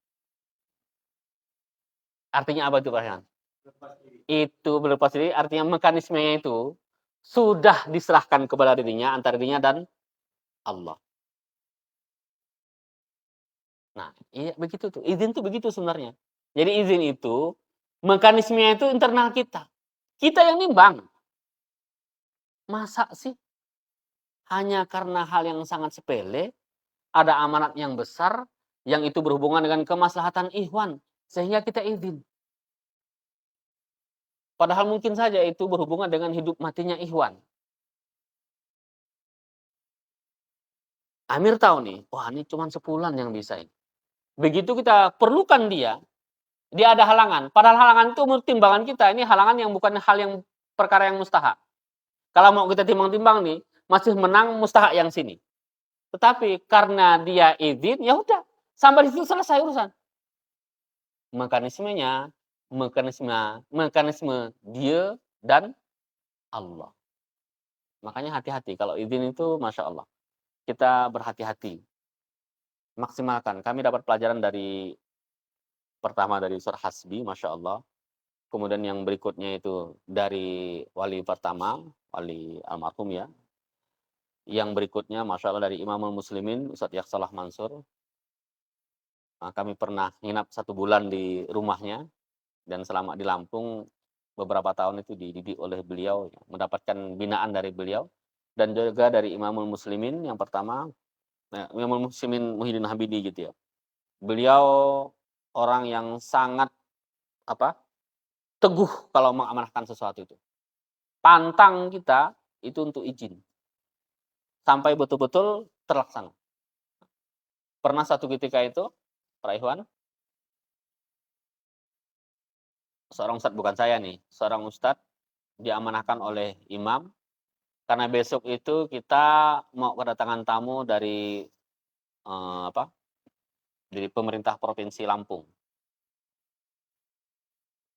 Speaker 1: Artinya apa itu Pak Rehan? Itu berlepas diri, artinya mekanismenya itu sudah diserahkan kepada dirinya, antara dirinya dan Allah. Nah, iya begitu tuh. Izin tuh begitu sebenarnya. Jadi izin itu, mekanismenya itu internal kita. Kita yang nimbang. Masa sih? Hanya karena hal yang sangat sepele, ada amanat yang besar, yang itu berhubungan dengan kemaslahatan ikhwan. Sehingga kita izin. Padahal mungkin saja itu berhubungan dengan hidup matinya ikhwan. Amir tahu nih, wah ini cuma sebulan yang bisa ini. Begitu kita perlukan dia ada halangan. Padahal halangan itu menurut timbangan kita, ini halangan yang bukan hal yang perkara yang mustahak. Kalau mau kita timbang-timbang nih, masih menang mustahak yang sini. Tetapi karena dia izin, ya udah, sampai di situ selesai urusan. Mekanisme dia dan Allah. Makanya hati-hati kalau izin itu Masya Allah. Kita berhati-hati. Maksimalkan. Kami dapat pelajaran pertama dari surah Hasbi, Masya Allah. Kemudian yang berikutnya itu dari wali pertama, wali almarhum ya. Yang berikutnya Masya Allah dari Imamul Muslimin, Ustadz Yaksalah Mansur. Nah, kami pernah nginap 1 bulan di rumahnya. Dan selama di Lampung, beberapa tahun itu dididik oleh beliau, mendapatkan binaan dari beliau, dan juga dari Imamul Muslimin yang pertama, Imamul Muslimin Muhyiddin Habibie gitu ya. Beliau orang yang sangat teguh kalau mengamanahkan sesuatu itu. Pantang kita itu untuk izin. Sampai betul-betul terlaksana. Pernah satu ketika itu, Pak Ikhwan, seorang ustadz, bukan saya nih, seorang ustadz diamanahkan oleh imam, karena besok itu kita mau kedatangan tamu dari dari pemerintah provinsi Lampung.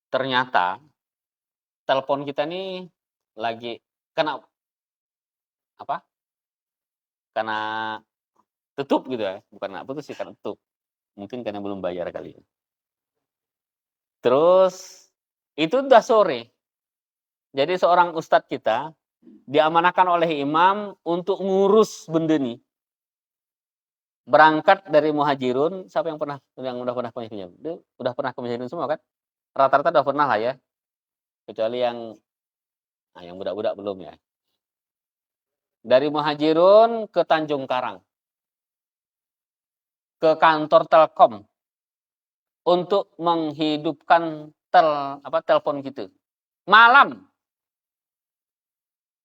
Speaker 1: Ternyata telepon kita nih lagi kena tutup gitu ya, bukan nggak putus sih, karena tutup. Mungkin karena belum bayar kali ya. Terus itu udah sore. Jadi seorang ustadz kita diamanahkan oleh imam untuk ngurus benda nih. Berangkat dari Muhajirun, siapa yang udah pernah ke Muhajirun? Udah pernah ke Muhajirun semua kan? Rata-rata udah pernah lah ya. Kecuali yang budak-budak belum ya. Dari Muhajirun ke Tanjung Karang. Ke kantor Telkom untuk menghidupkan telepon gitu. Malam.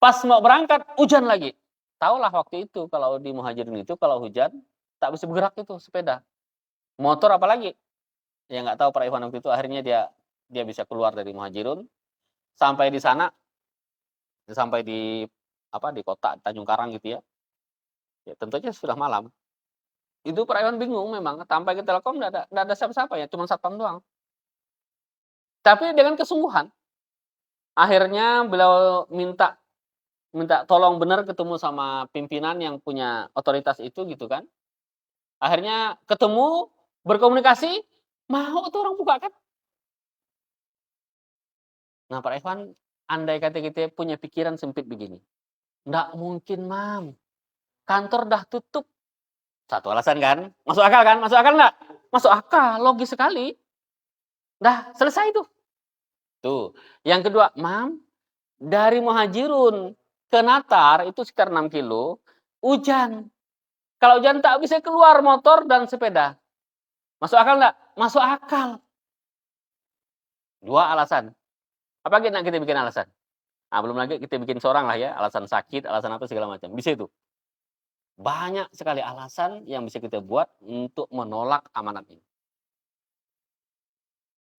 Speaker 1: Pas mau berangkat, hujan lagi. Taulah waktu itu kalau di Muhajirun itu kalau hujan tak bisa bergerak itu sepeda. Motor apalagi. Ya nggak tahu para Ikhwan waktu itu akhirnya dia bisa keluar dari Muhajirun sampai di sana, sampai di kota Tanjung Karang gitu ya. Ya tentunya sudah malam. Itu para Ikhwan bingung memang, sampai ke Telkom enggak ada siapa-siapa ya, cuma satpam doang. Tapi dengan kesungguhan akhirnya beliau minta tolong benar ketemu sama pimpinan yang punya otoritas itu gitu kan. Akhirnya ketemu, berkomunikasi, mau tuh orang buka kan. Nah, Pak Ikhwan, andai kata kita punya pikiran sempit begini. Nggak mungkin, Mam. Kantor dah tutup. Satu alasan kan? Masuk akal kan? Masuk akal nggak? Masuk akal, logis sekali. Dah selesai tuh. Tuh. Yang kedua, Mam, dari Muhajirun ke Natar itu sekitar 6 kilo, hujan. Kalau hujan tak bisa keluar motor dan sepeda. Masuk akal nggak? Masuk akal. Dua alasan. Apa kita bikin alasan? Nah, belum lagi kita bikin seorang lah ya, alasan sakit, alasan apa segala macam. Bisa itu. Banyak sekali alasan yang bisa kita buat untuk menolak amanat ini.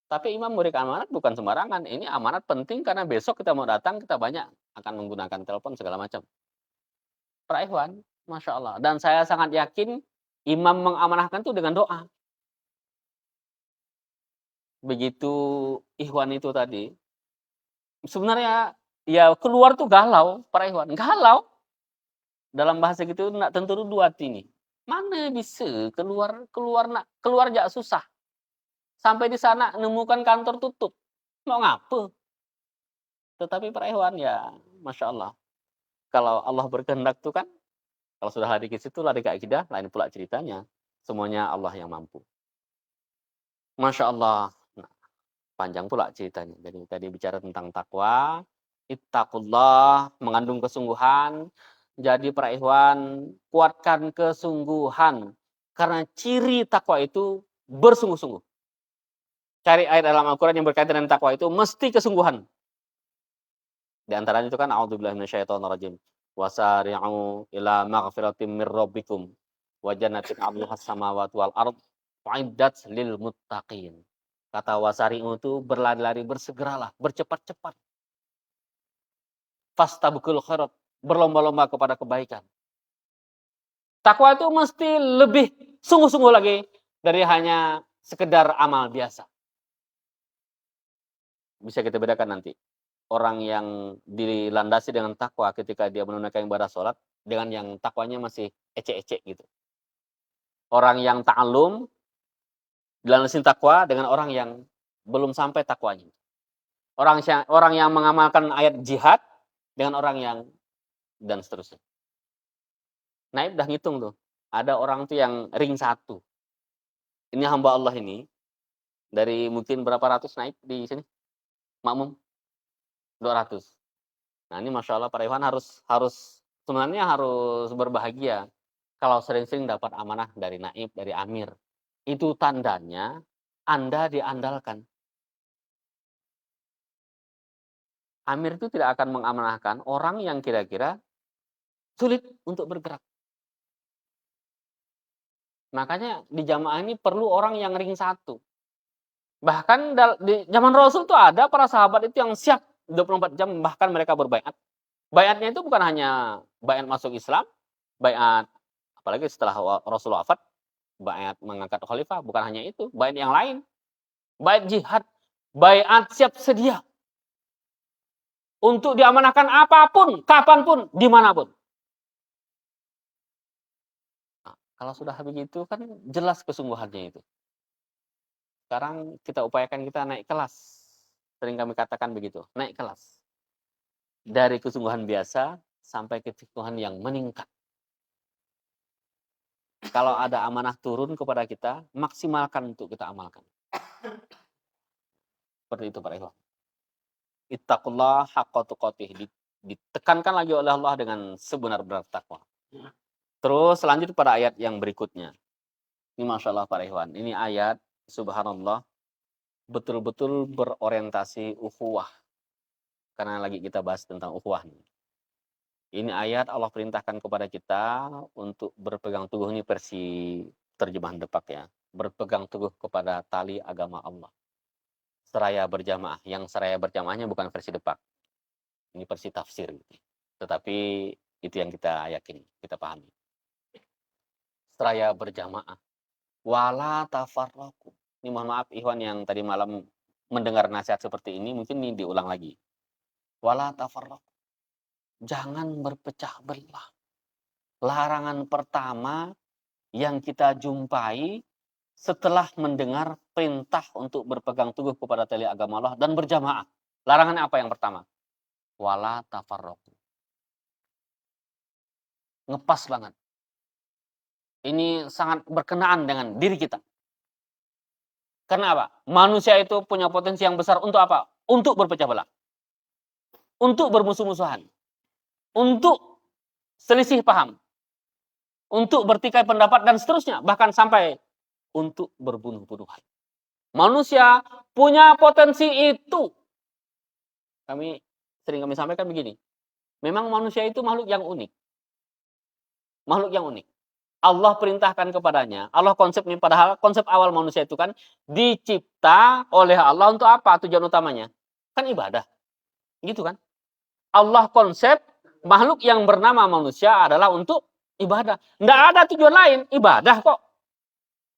Speaker 1: Tapi imam memberikan amanat bukan sembarangan. Ini amanat penting karena besok kita mau datang, kita banyak akan menggunakan telepon segala macam. Para Ikhwan, Masya Allah. Dan saya sangat yakin imam mengamanahkan itu dengan doa. Begitu Ikhwan itu tadi, sebenarnya ya keluar tuh galau, para Ikhwan. Galau. Dalam bahasa gitu nak tentu dua ini. Mana bisa keluar aja susah. Sampai di sana nemukan kantor tutup. Mau ngapa? Tetapi para Ikhwan ya, Masya Allah. Kalau Allah berkehendak tuh kan, kalau sudah lari ke situ, lari ke akidah, lain pula ceritanya. Semuanya Allah yang mampu. Masya Allah. Nah, panjang pula ceritanya. Jadi tadi bicara tentang takwa, ittaqullah, mengandung kesungguhan. Jadi para Ikhwan, kuatkan kesungguhan. Karena ciri takwa itu bersungguh-sungguh. Cari ayat dalam Al-Quran yang berkaitan dengan takwa itu mesti kesungguhan. Di antaranya itu kan a'udzubillahi minasyaitonirrajim. Wasari'u ila maghfiratin mir rabbikum wa jannatin 'arduhas samawati wal ard u'iddat lil muttaqin. Kata wasari'u itu berlari-lari, bersegeralah, bercepat-cepat. Fastabqul khairat, berlomba-lomba kepada kebaikan. Takwa itu mesti lebih sungguh-sungguh lagi dari hanya sekedar amal biasa. Bisa kita bedakan nanti. Orang yang dilandasi dengan takwa ketika dia menunaikan ibadah sholat, dengan yang takwanya masih ecek-ecek gitu. Orang yang ta'alum, dilandasi takwa dengan orang yang belum sampai takwanya. Orang yang mengamalkan ayat jihad, dengan orang yang dan seterusnya. Naib dah ngitung tuh. Ada orang tuh yang ring 1. Ini hamba Allah ini, dari mungkin berapa ratus naib di sini? Makmum. 200. Nah, ini Masya Allah Pak Iwan harus sebenarnya harus berbahagia kalau sering-sering dapat amanah dari naib, dari amir. Itu tandanya Anda diandalkan. Amir itu tidak akan mengamanahkan orang yang kira-kira sulit untuk bergerak. Makanya di jamaah ini perlu orang yang ring satu. Bahkan di zaman Rasul tuh ada para sahabat itu yang siap 24 jam bahkan mereka berbaiat. Baiatnya itu bukan hanya baiat masuk Islam, baiat apalagi setelah Rasul wafat, baiat mengangkat khalifah, bukan hanya itu, baiat yang lain. Baiat jihad, baiat siap sedia untuk diamanahkan apapun, kapanpun, dimanapun. Nah, kalau sudah begitu kan jelas kesungguhannya itu. Sekarang kita upayakan kita naik kelas. Sering kami katakan begitu, naik kelas. Dari kesungguhan biasa sampai ke kesungguhan yang meningkat. Kalau ada amanah turun kepada kita, maksimalkan untuk kita amalkan. Seperti itu Pak Ikhwan. Ittaqullah haqqa tuqatih. Ditekankan lagi oleh Allah dengan sebenar-benar takwa. Terus lanjut pada ayat yang berikutnya. Ini Masya Allah Pak Ikhwan. Ini ayat subhanallah betul-betul berorientasi ukhuwah. Karena lagi kita bahas tentang ukhuwah. Ini ayat Allah perintahkan kepada kita untuk berpegang teguh, ini versi terjemahan Depak ya. Berpegang teguh kepada tali agama Allah. Seraya berjamaah. Yang seraya berjamaahnya bukan versi Depak. Ini versi tafsir. Tetapi itu yang kita yakini, kita pahami. Seraya berjamaah. Wala tafarraqu. Ini mohon maaf Ikhwan yang tadi malam mendengar nasihat seperti ini, mungkin ini diulang lagi. Wala tafarraqu. Jangan berpecah belah. Larangan pertama yang kita jumpai setelah mendengar perintah untuk berpegang teguh kepada tali agama Allah dan berjamaah. Larangan apa yang pertama? Wala tafarraqu. Ngepas banget. Ini sangat berkenaan dengan diri kita. Karena apa? Manusia itu punya potensi yang besar untuk apa? Untuk berpecah belah. Untuk bermusuh-musuhan. Untuk selisih paham. Untuk bertikai pendapat dan seterusnya. Bahkan sampai untuk berbunuh-bunuhan. Manusia punya potensi itu. Sering kami sampaikan begini. Memang manusia itu makhluk yang unik. Makhluk yang unik. Allah perintahkan kepadanya. Allah konsepnya, padahal konsep awal manusia itu kan dicipta oleh Allah untuk apa tujuan utamanya? Kan ibadah. Gitu kan? Allah konsep makhluk yang bernama manusia adalah untuk ibadah. Nggak ada tujuan lain, ibadah kok.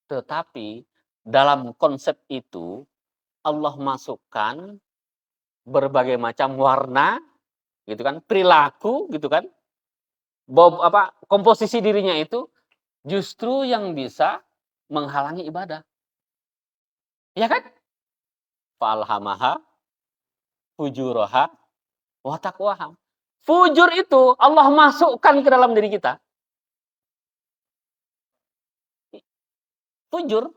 Speaker 1: Tetapi dalam konsep itu Allah masukkan berbagai macam warna, gitu kan, perilaku, gitu kan, komposisi dirinya itu justru yang bisa menghalangi ibadah. Ya kan? Fa'alhamaha fujuraha wa taqwaha. Fujur itu Allah masukkan ke dalam diri kita. Fujur,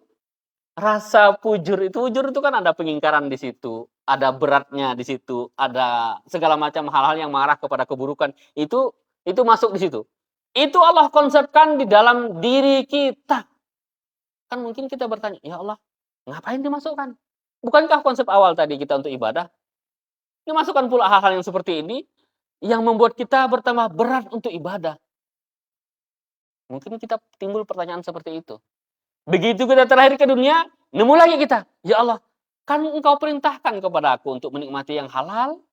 Speaker 1: rasa fujur itu kan ada pengingkaran di situ, ada beratnya di situ, ada segala macam hal-hal yang mengarah kepada keburukan. Itu masuk di situ. Itu Allah konsepkan di dalam diri kita. Kan mungkin kita bertanya, ya Allah, ngapain dimasukkan? Bukankah konsep awal tadi kita untuk ibadah? Dimasukkan pula hal-hal yang seperti ini, yang membuat kita bertambah berat untuk ibadah. Mungkin kita timbul pertanyaan seperti itu. Begitu kita terlahir ke dunia, nemu lagi kita. Ya Allah, kan engkau perintahkan kepada aku untuk menikmati yang halal.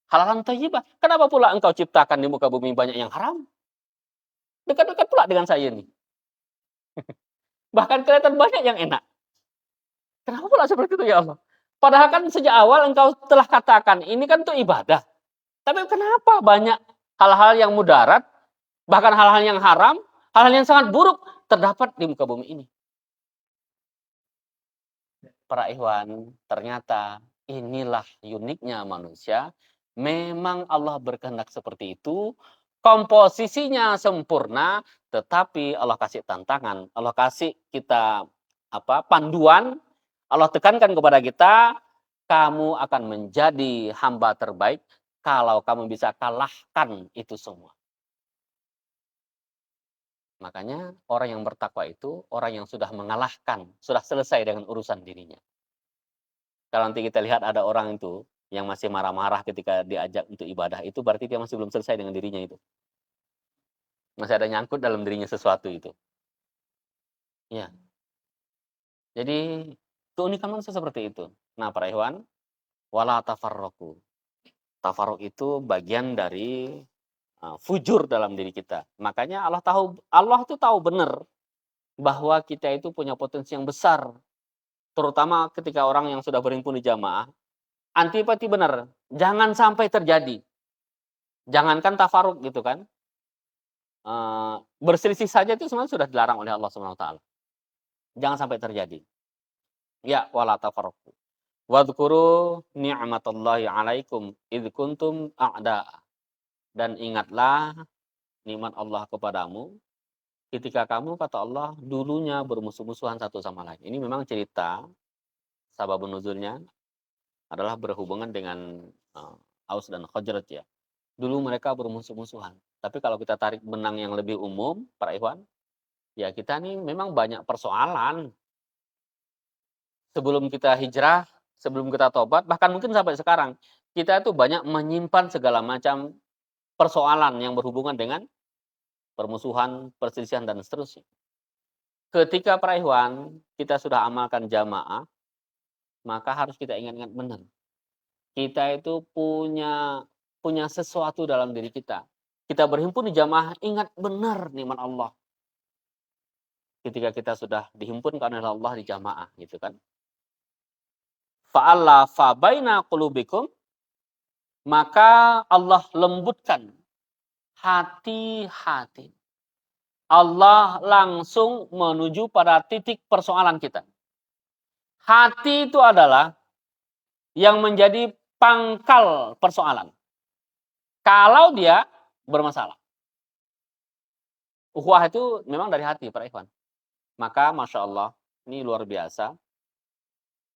Speaker 1: Halalan thayyibah. Kenapa pula engkau ciptakan di muka bumi banyak yang haram? Dekat-dekat pula dengan saya nih. Bahkan kelihatan banyak yang enak. Kenapa pula seperti itu ya Allah? Padahal kan sejak awal engkau telah katakan, ini kan untuk ibadah. Tapi kenapa banyak hal-hal yang mudarat, bahkan hal-hal yang haram, hal-hal yang sangat buruk terdapat di muka bumi ini? Para ikhwan, ternyata inilah uniknya manusia. Memang Allah berkehendak seperti itu. Komposisinya sempurna, tetapi Allah kasih tantangan. Allah kasih kita panduan. Allah tekankan kepada kita, kamu akan menjadi hamba terbaik kalau kamu bisa kalahkan itu semua. Makanya orang yang bertakwa itu orang yang sudah mengalahkan, sudah selesai dengan urusan dirinya. Kalau nanti kita lihat ada orang itu yang masih marah-marah ketika diajak untuk ibadah, itu berarti dia masih belum selesai dengan dirinya itu. Masih ada nyangkut dalam dirinya sesuatu itu. Ya. Jadi keunikan manusia seperti itu. Nah, para ikhwan, wala tafarraqu. Tafarruq itu bagian dari fujur dalam diri kita. Makanya Allah itu tahu benar bahwa kita itu punya potensi yang besar. Terutama ketika orang yang sudah berhimpun di jamaah, antipati benar, jangan sampai terjadi. Jangankan tafarruq gitu kan. Berselisih saja itu sebenarnya sudah dilarang oleh Allah Subhanahu wa taala. Jangan sampai terjadi. Ya, wala tafarraqu. Wadhkuru ni'matallahi 'alaikum idh kuntum a'da'a. Dan ingatlah nikmat Allah kepadamu ketika kamu, kata Allah, dulunya bermusuh-musuhan satu sama lain. Ini memang cerita sababun nuzulnya adalah berhubungan dengan Aus dan Khazraj ya. Dulu mereka bermusuh-musuhan. Tapi kalau kita tarik benang yang lebih umum, para ikhwan, ya kita nih memang banyak persoalan. Sebelum kita hijrah, sebelum kita tobat, bahkan mungkin sampai sekarang, kita itu banyak menyimpan segala macam persoalan yang berhubungan dengan permusuhan, perselisihan, dan seterusnya. Ketika para ikhwan, kita sudah amalkan jamaah, maka harus kita ingat-ingat benar. Kita itu punya sesuatu dalam diri kita. Kita berhimpun di jamaah, ingat benar nikmat Allah. Ketika kita sudah dihimpunkan oleh Allah di jamaah, gitu kan. Fa'allafa baina qulubikum, maka Allah lembutkan hati-hati. Allah langsung menuju pada titik persoalan kita. Hati itu adalah yang menjadi pangkal persoalan. Kalau dia bermasalah. Ukhuwah itu memang dari hati, para ikhwan. Maka Masya Allah, ini luar biasa.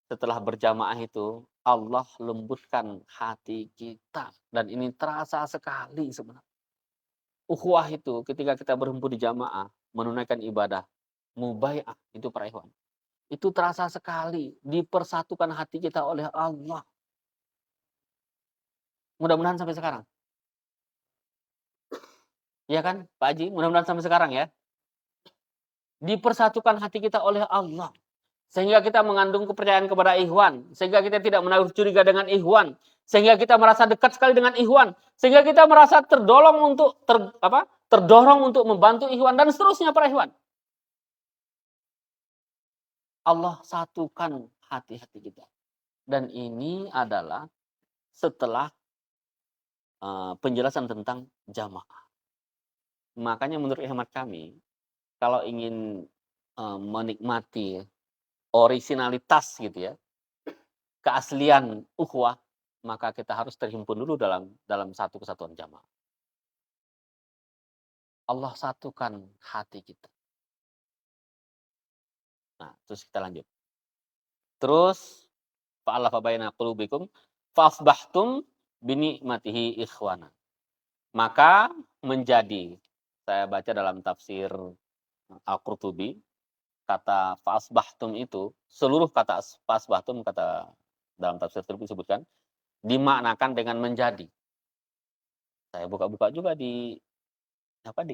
Speaker 1: Setelah berjamaah itu, Allah lembutkan hati kita. Dan ini terasa sekali sebenarnya. Ukhuwah itu ketika kita berhimpun di jamaah, menunaikan ibadah, mubai'ah, itu para ikhwan. Itu terasa sekali dipersatukan hati kita oleh Allah. Mudah-mudahan sampai sekarang. Iya kan, Pak Haji? Mudah-mudahan sampai sekarang ya. Dipersatukan hati kita oleh Allah. Sehingga kita mengandung kepercayaan kepada ikhwan. Sehingga kita tidak menaruh curiga dengan ikhwan. Sehingga kita merasa dekat sekali dengan ikhwan. Sehingga kita merasa terdorong untuk membantu ikhwan dan seterusnya para ikhwan. Allah satukan hati-hati kita. Dan ini adalah setelah penjelasan tentang jamaah. Makanya menurut hemat kami, kalau ingin menikmati orisinalitas gitu ya, keaslian ukhuwah, maka kita harus terhimpun dulu dalam satu kesatuan jamaah. Allah satukan hati kita. Nah, terus kita lanjut. Terus fa'alafa baina qulubikum fa'asbahtum binikmatihi ikhwana. Maka menjadi, saya baca dalam tafsir Al-Qurtubi, kata fa'asbahtum itu, seluruh kata fa'asbahtum, kata dalam tafsir tersebut disebutkan, dimaknakan dengan menjadi. Saya buka-buka juga di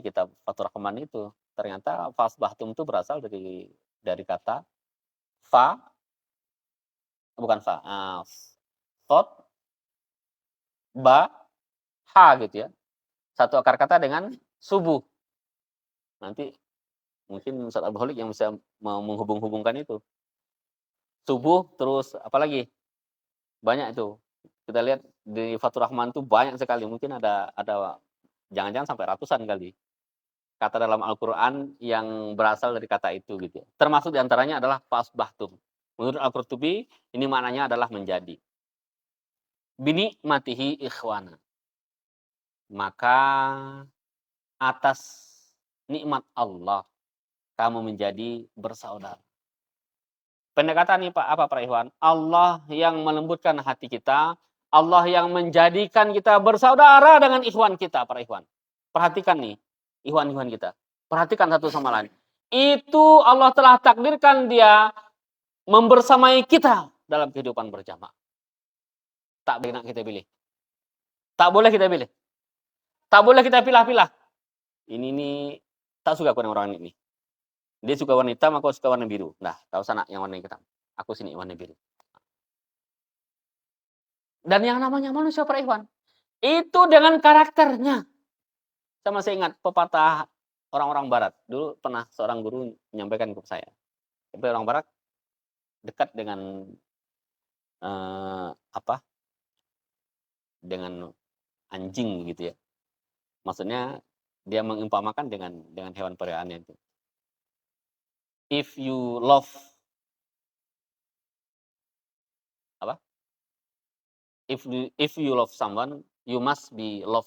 Speaker 1: kitab Fathur Rahman itu. Ternyata fa'asbahtum itu berasal dari kata fa, bukan fa, sod, ba, ha gitu ya. Satu akar kata dengan subuh. Nanti mungkin Ustaz Abdul Khalik yang bisa menghubung-hubungkan itu. Subuh terus apa lagi? Banyak itu. Kita lihat di Fathur Rahman itu banyak sekali. Mungkin ada jangan-jangan sampai ratusan kali kata dalam Al-Qur'an yang berasal dari kata itu gitu ya. Termasuk diantaranya adalah fasbahtum. Menurut Al-Qurtubi ini maknanya adalah menjadi. Bini matihi ikhwana. Maka atas nikmat Allah kamu menjadi bersaudara. Pendekatan nih Pak, apa para ikhwan? Allah yang melembutkan hati kita, Allah yang menjadikan kita bersaudara dengan ikhwan kita, para ikhwan. Perhatikan nih, ikhwan-ikhwan kita. Perhatikan satu sama lain. Itu Allah telah takdirkan dia membersamai kita dalam kehidupan berjamaah. Tak boleh kita pilih. Tak boleh kita pilih. Tak boleh kita pilah-pilah. Ini nih, tak suka dengan orang ini. Dia suka warna hitam, aku suka warna biru. Nah, kau sana yang warna hitam. Aku sini warna biru. Dan yang namanya manusia para ikhwan, itu dengan karakternya. Saya masih ingat pepatah orang-orang barat. Dulu pernah seorang guru menyampaikan ke saya. Tapi orang barat dekat dengan dengan anjing gitu ya. Maksudnya dia mengumpamakan dengan hewan peliharaannya itu. If you love If you love someone, you must be love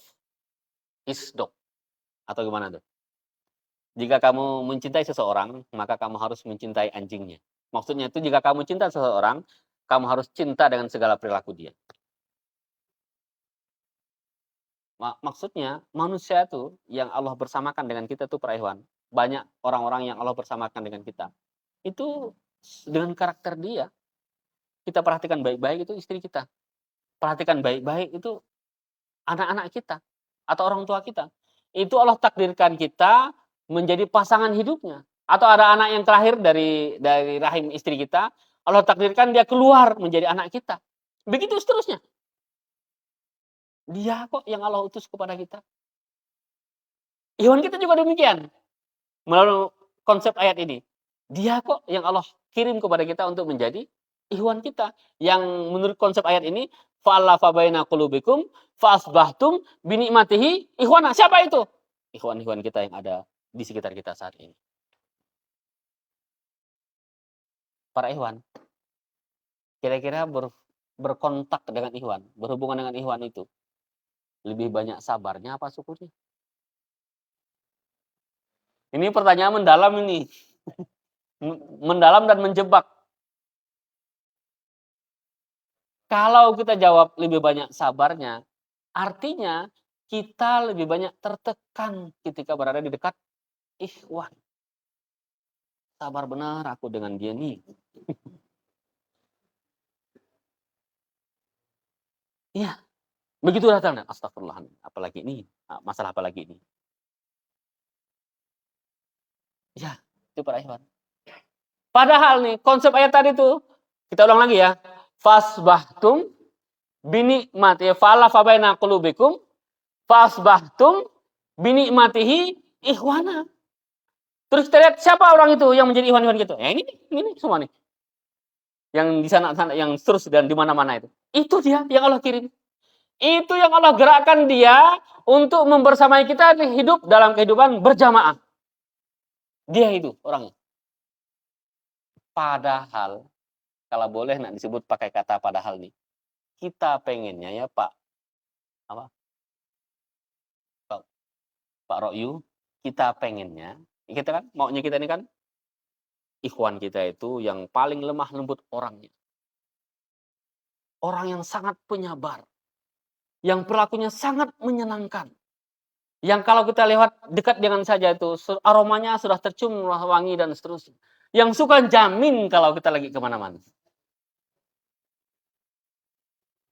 Speaker 1: his dog. Atau gimana tuh? Jika kamu mencintai seseorang, maka kamu harus mencintai anjingnya. Maksudnya itu jika kamu cinta seseorang, kamu harus cinta dengan segala perilaku dia. Maksudnya manusia itu yang Allah bersamakan dengan kita tuh para ikhwan. Banyak orang-orang yang Allah bersamakan dengan kita. Itu dengan karakter dia. Kita perhatikan baik-baik itu istri kita. Perhatikan baik-baik itu anak-anak kita atau orang tua kita. Itu Allah takdirkan kita menjadi pasangan hidupnya. Atau ada anak yang terakhir dari rahim istri kita, Allah takdirkan dia keluar menjadi anak kita. Begitu seterusnya. Dia kok yang Allah utus kepada kita. Ikhwan kita juga demikian. Melalui konsep ayat ini. Dia kok yang Allah kirim kepada kita untuk menjadi ikhwan kita. Yang menurut konsep ayat ini, fa'alafa baina qulubikum fa'asbahtum binikmatihi ikhwana. Siapa itu? Ikhwan-ikhwan kita yang ada di sekitar kita saat ini. Para ikhwan, kira-kira berkontak dengan ikhwan, berhubungan dengan ikhwan itu, lebih banyak sabarnya apa syukurnya? Ini pertanyaan mendalam ini. Mendalam dan menjebak. Kalau kita jawab lebih banyak sabarnya, artinya kita lebih banyak tertekan ketika berada di dekat ikhwan. Sabar benar aku dengan dia nih. Iya. Begitu datang. Astagfirullah. Apalagi ini. Masalah apalagi ini. Ya, itu para ikhwan. Padahal nih, konsep ayat tadi tuh, kita ulang lagi ya. Fasbahtum binikmati fa'alafa baina qulubikum fasbahtum binikmatihi ikhwana. Terus kita lihat siapa orang itu yang menjadi ikhwan-ikhwan gitu. Ya ini semua nih. Yang di sana yang terus dan di mana-mana itu. Itu dia yang Allah kirim. Itu yang Allah gerakkan dia untuk membersamai kita hidup dalam kehidupan berjamaah. Dia itu orangnya. Padahal, kalau boleh nak disebut pakai kata padahal nih, kita pengennya ya Pak Rokyu, kita pengennya, kita kan maunya kita ini kan ikhwan kita itu yang paling lemah lembut orangnya. Orang yang sangat penyabar. Yang perilakunya sangat menyenangkan. Yang kalau kita lewat dekat dengan saja itu, aromanya sudah tercium wangi dan seterusnya. Yang suka jamin kalau kita lagi kemana-mana.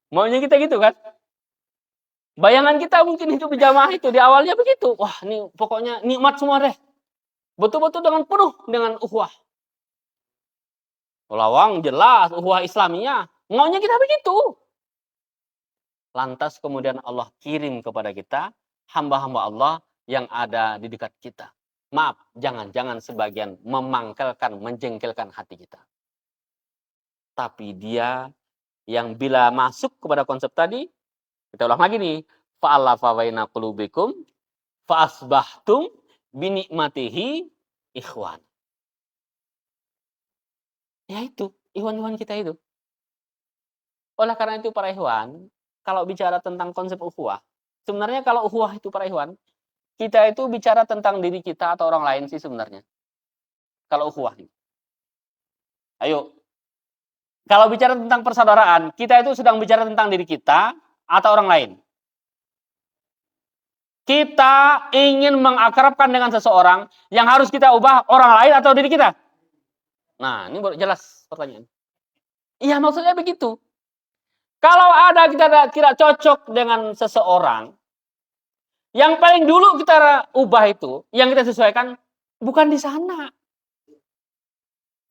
Speaker 1: Maunya kita gitu kan? Bayangan kita mungkin hidup berjamaah itu di awalnya begitu. Wah, ini pokoknya nikmat semua deh. Betul-betul dengan penuh dengan ukhuwah. Lawang jelas ukhuwah Islamiyah. Maunya kita begitu. Lantas kemudian Allah kirim kepada kita hamba-hamba Allah yang ada di dekat kita. Maaf, jangan sebagian memangkelkan, menjengkelkan hati kita. Tapi dia yang bila masuk kepada konsep tadi, kita ulang lagi nih, fa'alafa baina qulubikum fa'asbahtum binikmatihi ikhwan. Ya itu, ikhwan-ikhwan kita itu. Oleh karena itu para ikhwan, kalau bicara tentang konsep ukhuwah, sebenarnya kalau ukhuwah itu para ikhwan, kita itu bicara tentang diri kita atau orang lain sih sebenarnya. Kalau ukhuwah. Ayo, Kalau bicara tentang persaudaraan, kita itu sedang bicara tentang diri kita atau orang lain. Kita ingin mengakrabkan dengan seseorang yang harus kita ubah orang lain atau diri kita. Nah, ini baru jelas pertanyaan. Iya, maksudnya begitu. Kalau ada kita tidak cocok dengan seseorang, yang paling dulu kita ubah itu, yang kita sesuaikan, bukan di sana.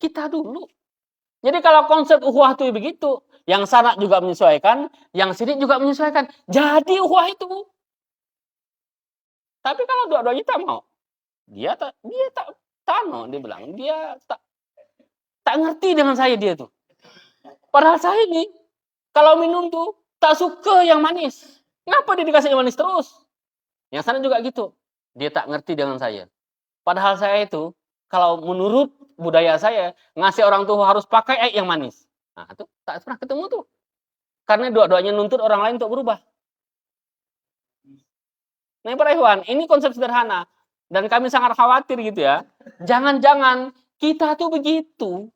Speaker 1: Kita dulu. Jadi kalau konsep ukhuwah itu begitu, yang sana juga menyesuaikan, yang sini juga menyesuaikan. Jadi ukhuwah itu. Tapi kalau dua-duanya tak mau, dia tak dia bilang dia tak ngerti dengan saya dia tuh. Padahal saya ini kalau minum tuh tak suka yang manis. Kenapa dia dikasih yang manis terus? Yang sana juga gitu. Dia tak ngerti dengan saya. Padahal saya itu kalau menurut budaya saya ngasih orang tuh harus pakai yang manis. Nah, itu tak pernah ketemu tuh. Karena dua-duanya nuntut orang lain untuk berubah. Nah, para ikhwan, ini konsep sederhana dan kami sangat khawatir gitu ya. Jangan-jangan kita tuh begitu.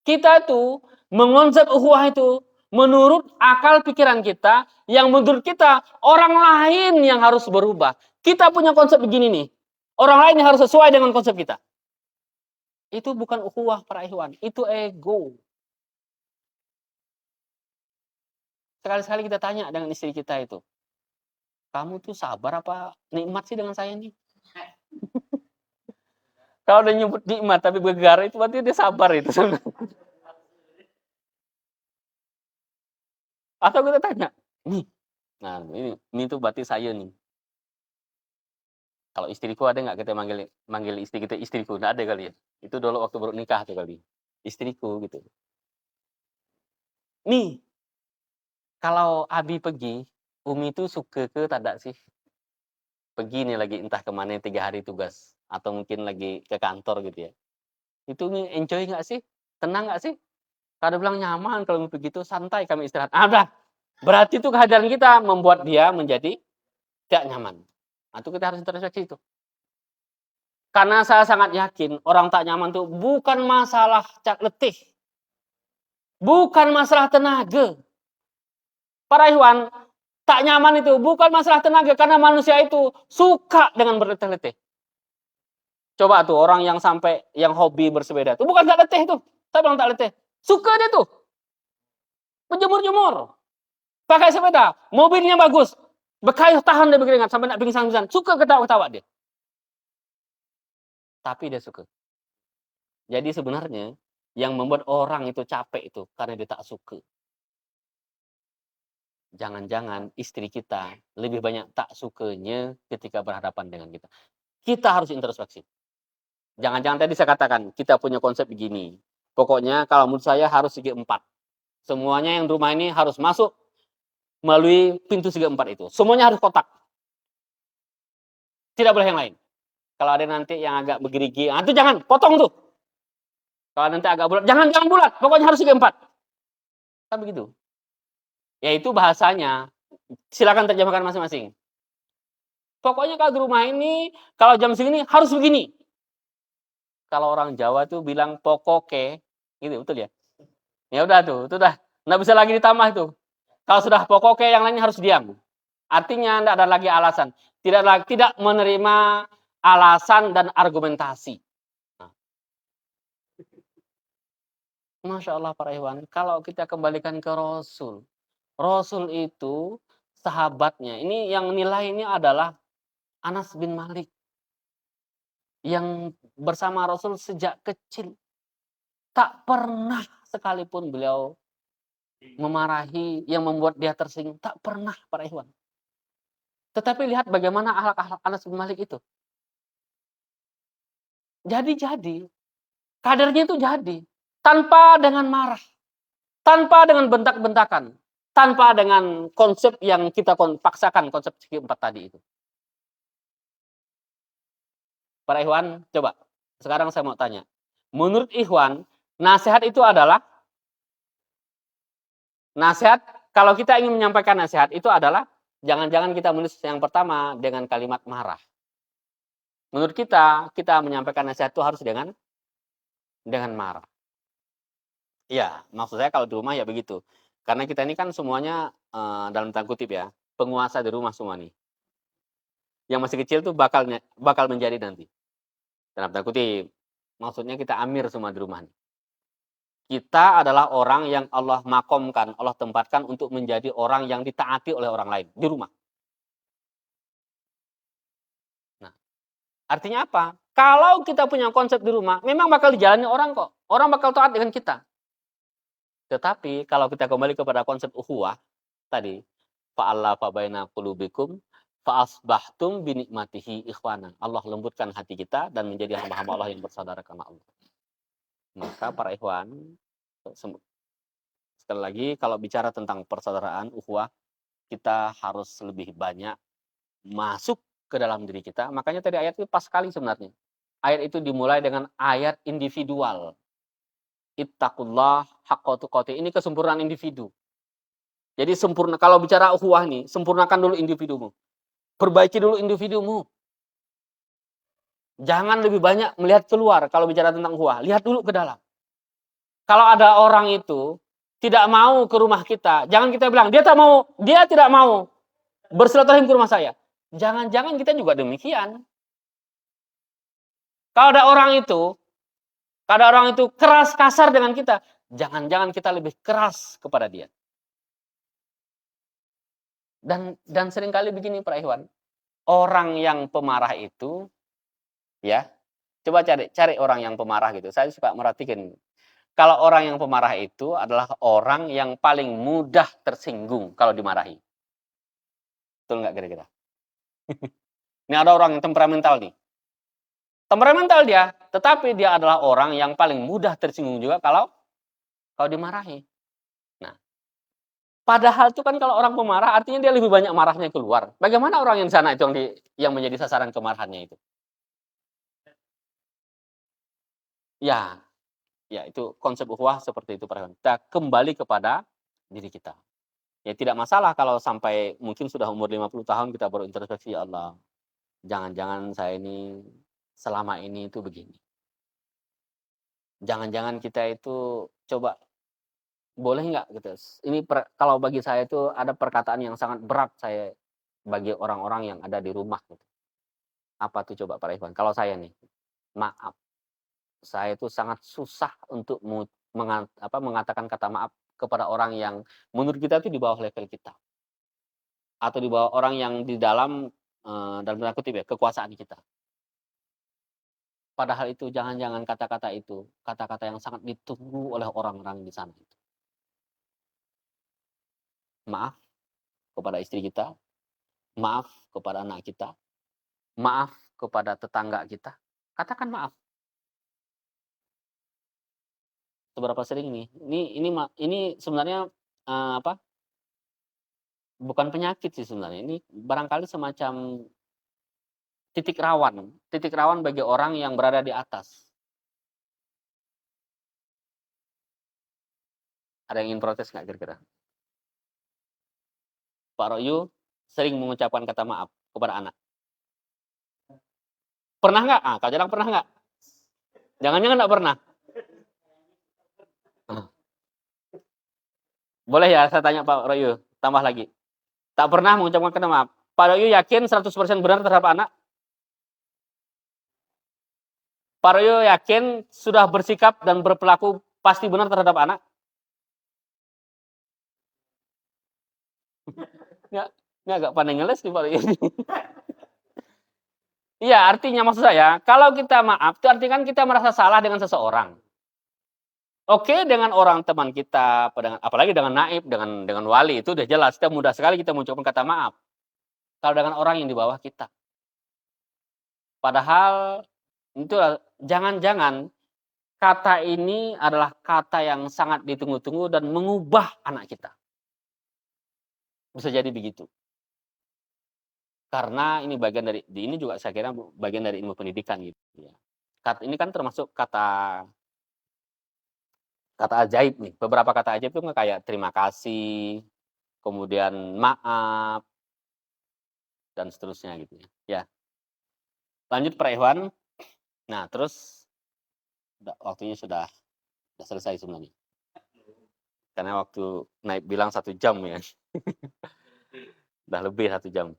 Speaker 1: Kita tuh mengonsep ukhuwah itu menurut akal pikiran kita, yang menurut kita orang lain yang harus berubah. Kita punya konsep begini nih. Orang lain yang harus sesuai dengan konsep kita. Itu bukan ukhuwah para ikhwan, itu ego. Sekali-sekali kita tanya dengan istri kita itu, kamu tuh sabar apa nikmat sih dengan saya nih? Kalau udah nyebut nikmat tapi bergara itu berarti dia sabar itu. Atau kita tanya, nih, nah ini tuh berarti saya nih. Kalau istriku ada nggak kita manggil istri kita istriku? Nggak ada kali ya. Itu dulu waktu baru nikah tuh kali. Istriku gitu. Nih, kalau Abi pergi, Umi tuh suka ke tak sih? Pergi nih lagi entah kemana 3 hari tugas. Atau mungkin lagi ke kantor gitu ya. Itu nih enjoy nggak sih? Tenang nggak sih? Kalau bilang nyaman kalau begitu santai kami istirahat. Udah. Berarti itu kehadiran kita membuat dia menjadi tidak nyaman. Nah, itu kita harus introspeksi itu. Karena saya sangat yakin orang tak nyaman itu bukan masalah letih. Bukan masalah tenaga. Para ikhwan, tak nyaman itu bukan masalah tenaga karena manusia itu suka dengan berletih-letih. Coba tuh orang yang sampai yang hobi bersepeda itu bukan tak letih tuh. Saya bilang tak letih. Suka dia tuh. Menjemur-jemur. Pakai sepeda, mobilnya bagus. Bekayuh tahan dia berkeringat sampai nak pingsan-pingsan. Suka ketawa-ketawa dia. Tapi dia suka. Jadi sebenarnya yang membuat orang itu capek itu karena dia tak suka. Jangan-jangan istri kita lebih banyak tak sukanya ketika berhadapan dengan kita. Kita harus introspeksi. Jangan-jangan tadi saya katakan, kita punya konsep begini. Pokoknya kalau menurut saya harus segi 4. Semuanya yang di rumah ini harus masuk melalui pintu segi 4 itu. Semuanya harus kotak. Tidak boleh yang lain. Kalau ada nanti yang agak bergerigi, itu jangan, potong tuh. Kalau nanti agak bulat, jangan bulat. Pokoknya harus segi 4. Kan begitu. Yaitu bahasanya, silakan terjemahkan masing-masing. Pokoknya kalau di rumah ini, kalau jam segini harus begini. Kalau orang Jawa tuh bilang pokoke, gitu betul ya? Ya udah tuh, itu dah. Nggak bisa lagi ditambah itu. Kalau sudah pokoke, yang lainnya harus diam. Artinya tidak ada lagi alasan. Tidak menerima alasan dan argumentasi. Nah. Masya Allah para ikhwan, kalau kita kembalikan ke Rasul. Rasul itu sahabatnya. Ini yang nilai ini adalah Anas bin Malik. Yang bersama Rasul sejak kecil. Tak pernah sekalipun beliau memarahi yang membuat dia tersinggung. Tak pernah para ikhwan. Tetapi lihat bagaimana akhlak Anas bin Malik itu. Jadi. Kadarnya itu jadi. Tanpa dengan marah. Tanpa dengan bentak-bentakan. Tanpa dengan konsep yang kita paksakan, konsep segi 4 tadi itu. Para ikhwan, coba. Sekarang saya mau tanya. Menurut ikhwan, nasihat itu adalah nasihat, kalau kita ingin menyampaikan nasihat itu adalah jangan-jangan kita menulis yang pertama dengan kalimat marah. Menurut kita menyampaikan nasihat itu harus dengan marah. Iya, maksud saya kalau di rumah ya begitu. Karena kita ini kan semuanya, dalam tanda kutip ya, penguasa di rumah semua nih. Yang masih kecil tuh bakal menjadi nanti, dalam tanda kutip. Maksudnya kita amir semua di rumah nih. Kita adalah orang yang Allah makomkan, Allah tempatkan untuk menjadi orang yang ditaati oleh orang lain di rumah. Nah, artinya apa? Kalau kita punya konsep di rumah, memang bakal dijalani orang kok. Orang bakal taat dengan kita. Tetapi kalau kita kembali kepada konsep ukhuwah tadi, fa'alafa baina qulubikum fa'asbahtum binikmatihi ikhwana. Allah lembutkan hati kita dan menjadi hamba-hamba Allah yang bersaudara karena Allah. Maka para ikhwan, sekali lagi kalau bicara tentang persaudaraan ukhuwah, kita harus lebih banyak masuk ke dalam diri kita. Makanya tadi ayat itu pas sekali sebenarnya. Ayat itu dimulai dengan ayat individual. Ittaqullah haqqa tuqatih. Ini kesempurnaan individu. Jadi sempurna kalau bicara ukhuwah nih, sempurnakan dulu individumu. Perbaiki dulu individumu. Jangan lebih banyak melihat keluar kalau bicara tentang ukhuwah, lihat dulu ke dalam. Kalau ada orang itu tidak mau ke rumah kita, jangan kita bilang dia tidak mau bersilaturahim ke rumah saya. Jangan-jangan kita juga demikian. Kalau ada orang itu keras kasar dengan kita, jangan-jangan kita lebih keras kepada dia. Dan seringkali begini para ikhwan, orang yang pemarah itu ya, coba cari orang yang pemarah gitu. Saya suka merhatikan. Kalau orang yang pemarah itu adalah orang yang paling mudah tersinggung kalau dimarahi. Betul nggak kira-kira? Ini ada orang yang temperamental nih. Temperamental dia, tetapi dia adalah orang yang paling mudah tersinggung juga kalau dimarahi. Nah, padahal itu kan kalau orang pemarah artinya dia lebih banyak marahnya keluar. Bagaimana orang yang di sana itu yang menjadi sasaran kemarahannya itu? Ya, ya itu konsep ukhuwah seperti itu para ikhwan. Kita kembali kepada diri kita. Ya tidak masalah kalau sampai mungkin sudah umur 50 tahun kita baru introspeksi, ya Allah, jangan-jangan saya ini selama ini itu begini. Jangan-jangan kita itu coba boleh nggak gitu. Ini kalau bagi saya itu ada perkataan yang sangat berat saya bagi orang-orang yang ada di rumah gitu. Apa tuh coba para ikhwan? Kalau saya nih, maaf. Saya itu sangat susah untuk mengatakan kata maaf kepada orang yang menurut kita itu di bawah level kita. Atau di bawah orang yang di dalam tanda kutip ya, kekuasaan kita. Padahal itu jangan-jangan kata-kata itu, kata-kata yang sangat ditunggu oleh orang-orang di sana itu. Maaf kepada istri kita, maaf kepada anak kita, maaf kepada tetangga kita. Katakan maaf. Seberapa sering nih? Ini sebenarnya bukan penyakit sih sebenarnya. Ini barangkali semacam titik rawan bagi orang yang berada di atas. Ada yang ingin protes nggak kira-kira? Pak Royu sering mengucapkan kata maaf kepada anak. Pernah nggak? Kak Jadang pernah nggak? Jangan-jangan nggak pernah. Boleh ya saya tanya Pak Royu, tambah lagi. Tak pernah mengucapkan kata maaf. Pak Royu yakin 100% benar terhadap anak? Pak Royo yakin sudah bersikap dan berperilaku pasti benar terhadap anak? Ini agak pandai ngeles nih Pak Royo. Iya, artinya maksud saya, kalau kita maaf, itu artinya kan kita merasa salah dengan seseorang. Oke, dengan orang teman kita, apalagi dengan naib, dengan wali, itu udah jelas. Kita mudah sekali kita mengucapkan kata maaf. Kalau dengan orang yang di bawah kita. Padahal, itu jangan-jangan kata ini adalah kata yang sangat ditunggu-tunggu dan mengubah anak kita. Bisa jadi begitu. Karena ini bagian dari, ini juga saya kira bagian dari ilmu pendidikan gitu ya. Ini kan termasuk kata ajaib nih. Beberapa kata ajaib itu kayak terima kasih, kemudian maaf, dan seterusnya gitu ya. Ya. Lanjut Pak Ikhwan. Nah, terus waktunya sudah selesai sebenarnya. Karena waktu naik bilang 1 jam ya. Udah lebih 1 jam,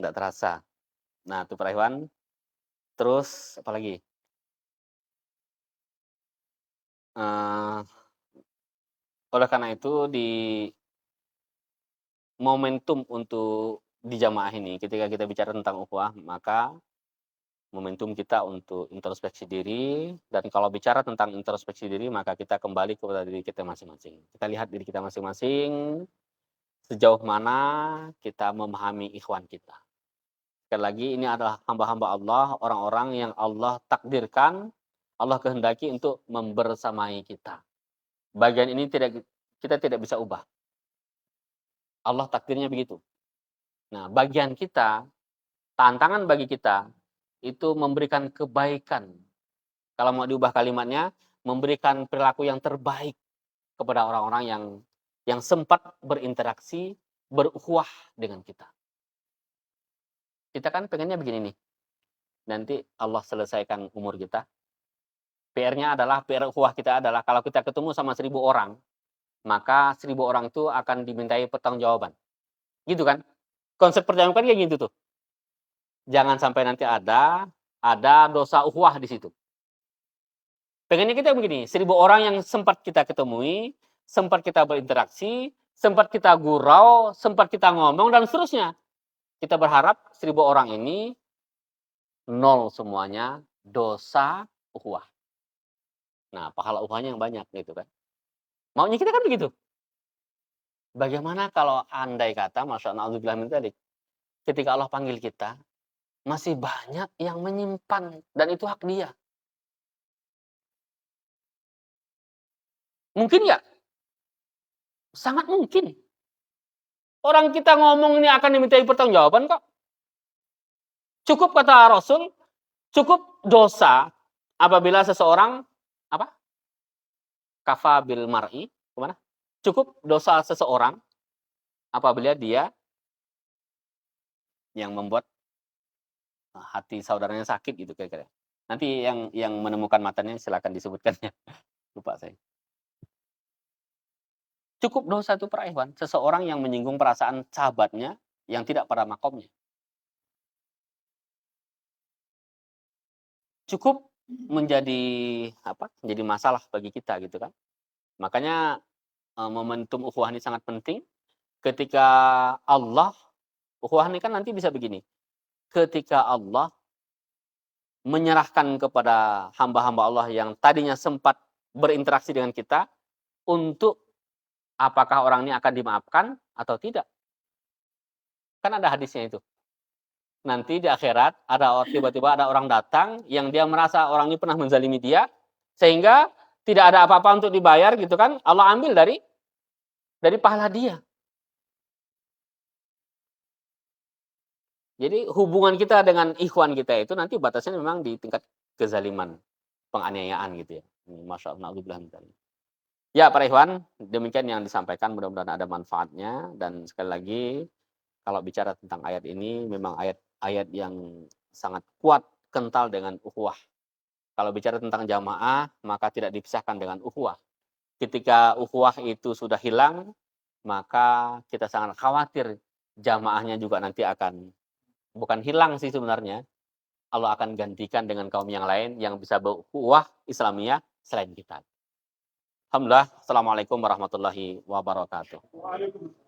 Speaker 1: nggak terasa. Nah itu para ikhwan, terus apalagi? Oleh karena itu di momentum untuk di jamaah ini ketika kita bicara tentang ukhuwah, maka momentum kita untuk introspeksi diri, dan kalau bicara tentang introspeksi diri maka kita kembali kepada diri kita masing-masing. Kita lihat diri kita masing-masing, sejauh mana kita memahami ikhwan kita. Sekali lagi ini adalah hamba-hamba Allah, orang-orang yang Allah takdirkan, Allah kehendaki untuk membersamai kita. Bagian ini kita tidak bisa ubah. Allah takdirnya begitu. Nah, bagian kita, tantangan bagi kita, itu memberikan kebaikan. Kalau mau diubah kalimatnya, memberikan perilaku yang terbaik kepada orang-orang yang sempat berinteraksi, berukhuwah dengan kita. Kita kan pengennya begini nih, nanti Allah selesaikan umur kita. PR-nya adalah, PR ukhuwah kita adalah, kalau kita ketemu sama 1.000 orang, maka 1.000 orang itu akan dimintai pertanggungjawaban. Gitu kan? Konsep pertanggungjawaban kayak gitu tuh. Jangan sampai nanti ada dosa ukhuwah di situ. Pengennya kita begini, 1.000 orang yang sempat kita ketemui, sempat kita berinteraksi, sempat kita gurau, sempat kita ngomong, dan seterusnya. Kita berharap 1.000 orang ini nol semuanya dosa ukhuwah. Nah, pahala ukhuwahnya yang banyak gitu kan. Maunya kita kan begitu. Bagaimana kalau andai kata, masyaallah min dzalik, ketika Allah panggil kita, masih banyak yang menyimpan dan itu hak dia. Mungkin nggak? Sangat mungkin. Orang kita ngomong ini akan dimintai pertanggungjawaban kok. Cukup kata Rasul, cukup dosa apabila seseorang apa? Kafa bil mar'i, gimana? Cukup dosa seseorang apabila dia yang membuat hati saudaranya sakit gitu kira-kira. Nanti yang menemukan matanya silakan disebutkan ya. Lupa saya. Cukup dosa itu para ikhwan, seseorang yang menyinggung perasaan sahabatnya yang tidak pada makomnya. Cukup menjadi menjadi masalah bagi kita gitu kan. Makanya momentum ukhuwah ini sangat penting. Ketika Allah, ukhuwah ini kan nanti bisa begini. Ketika Allah menyerahkan kepada hamba-hamba Allah yang tadinya sempat berinteraksi dengan kita untuk apakah orang ini akan dimaafkan atau tidak. Kan ada hadisnya itu. Nanti di akhirat tiba-tiba ada orang datang yang dia merasa orang ini pernah menzalimi dia, sehingga tidak ada apa-apa untuk dibayar gitu kan, Allah ambil dari pahala dia. Jadi hubungan kita dengan ikhwan kita itu nanti batasnya memang di tingkat kezaliman, penganiayaan gitu ya. Masya Allah. Ya para ikhwan, demikian yang disampaikan, mudah-mudahan ada manfaatnya. Dan sekali lagi, kalau bicara tentang ayat ini, memang ayat yang sangat kuat, kental dengan ukhuwah. Kalau bicara tentang jamaah, maka tidak dipisahkan dengan ukhuwah. Ketika ukhuwah itu sudah hilang, maka kita sangat khawatir jamaahnya juga nanti akan, bukan hilang sih sebenarnya, Allah akan gantikan dengan kaum yang lain yang bisa berukhuwah Islamiyah selain kita. Alhamdulillah. Assalamualaikum warahmatullahi wabarakatuh.
Speaker 2: Waalaikumsalam.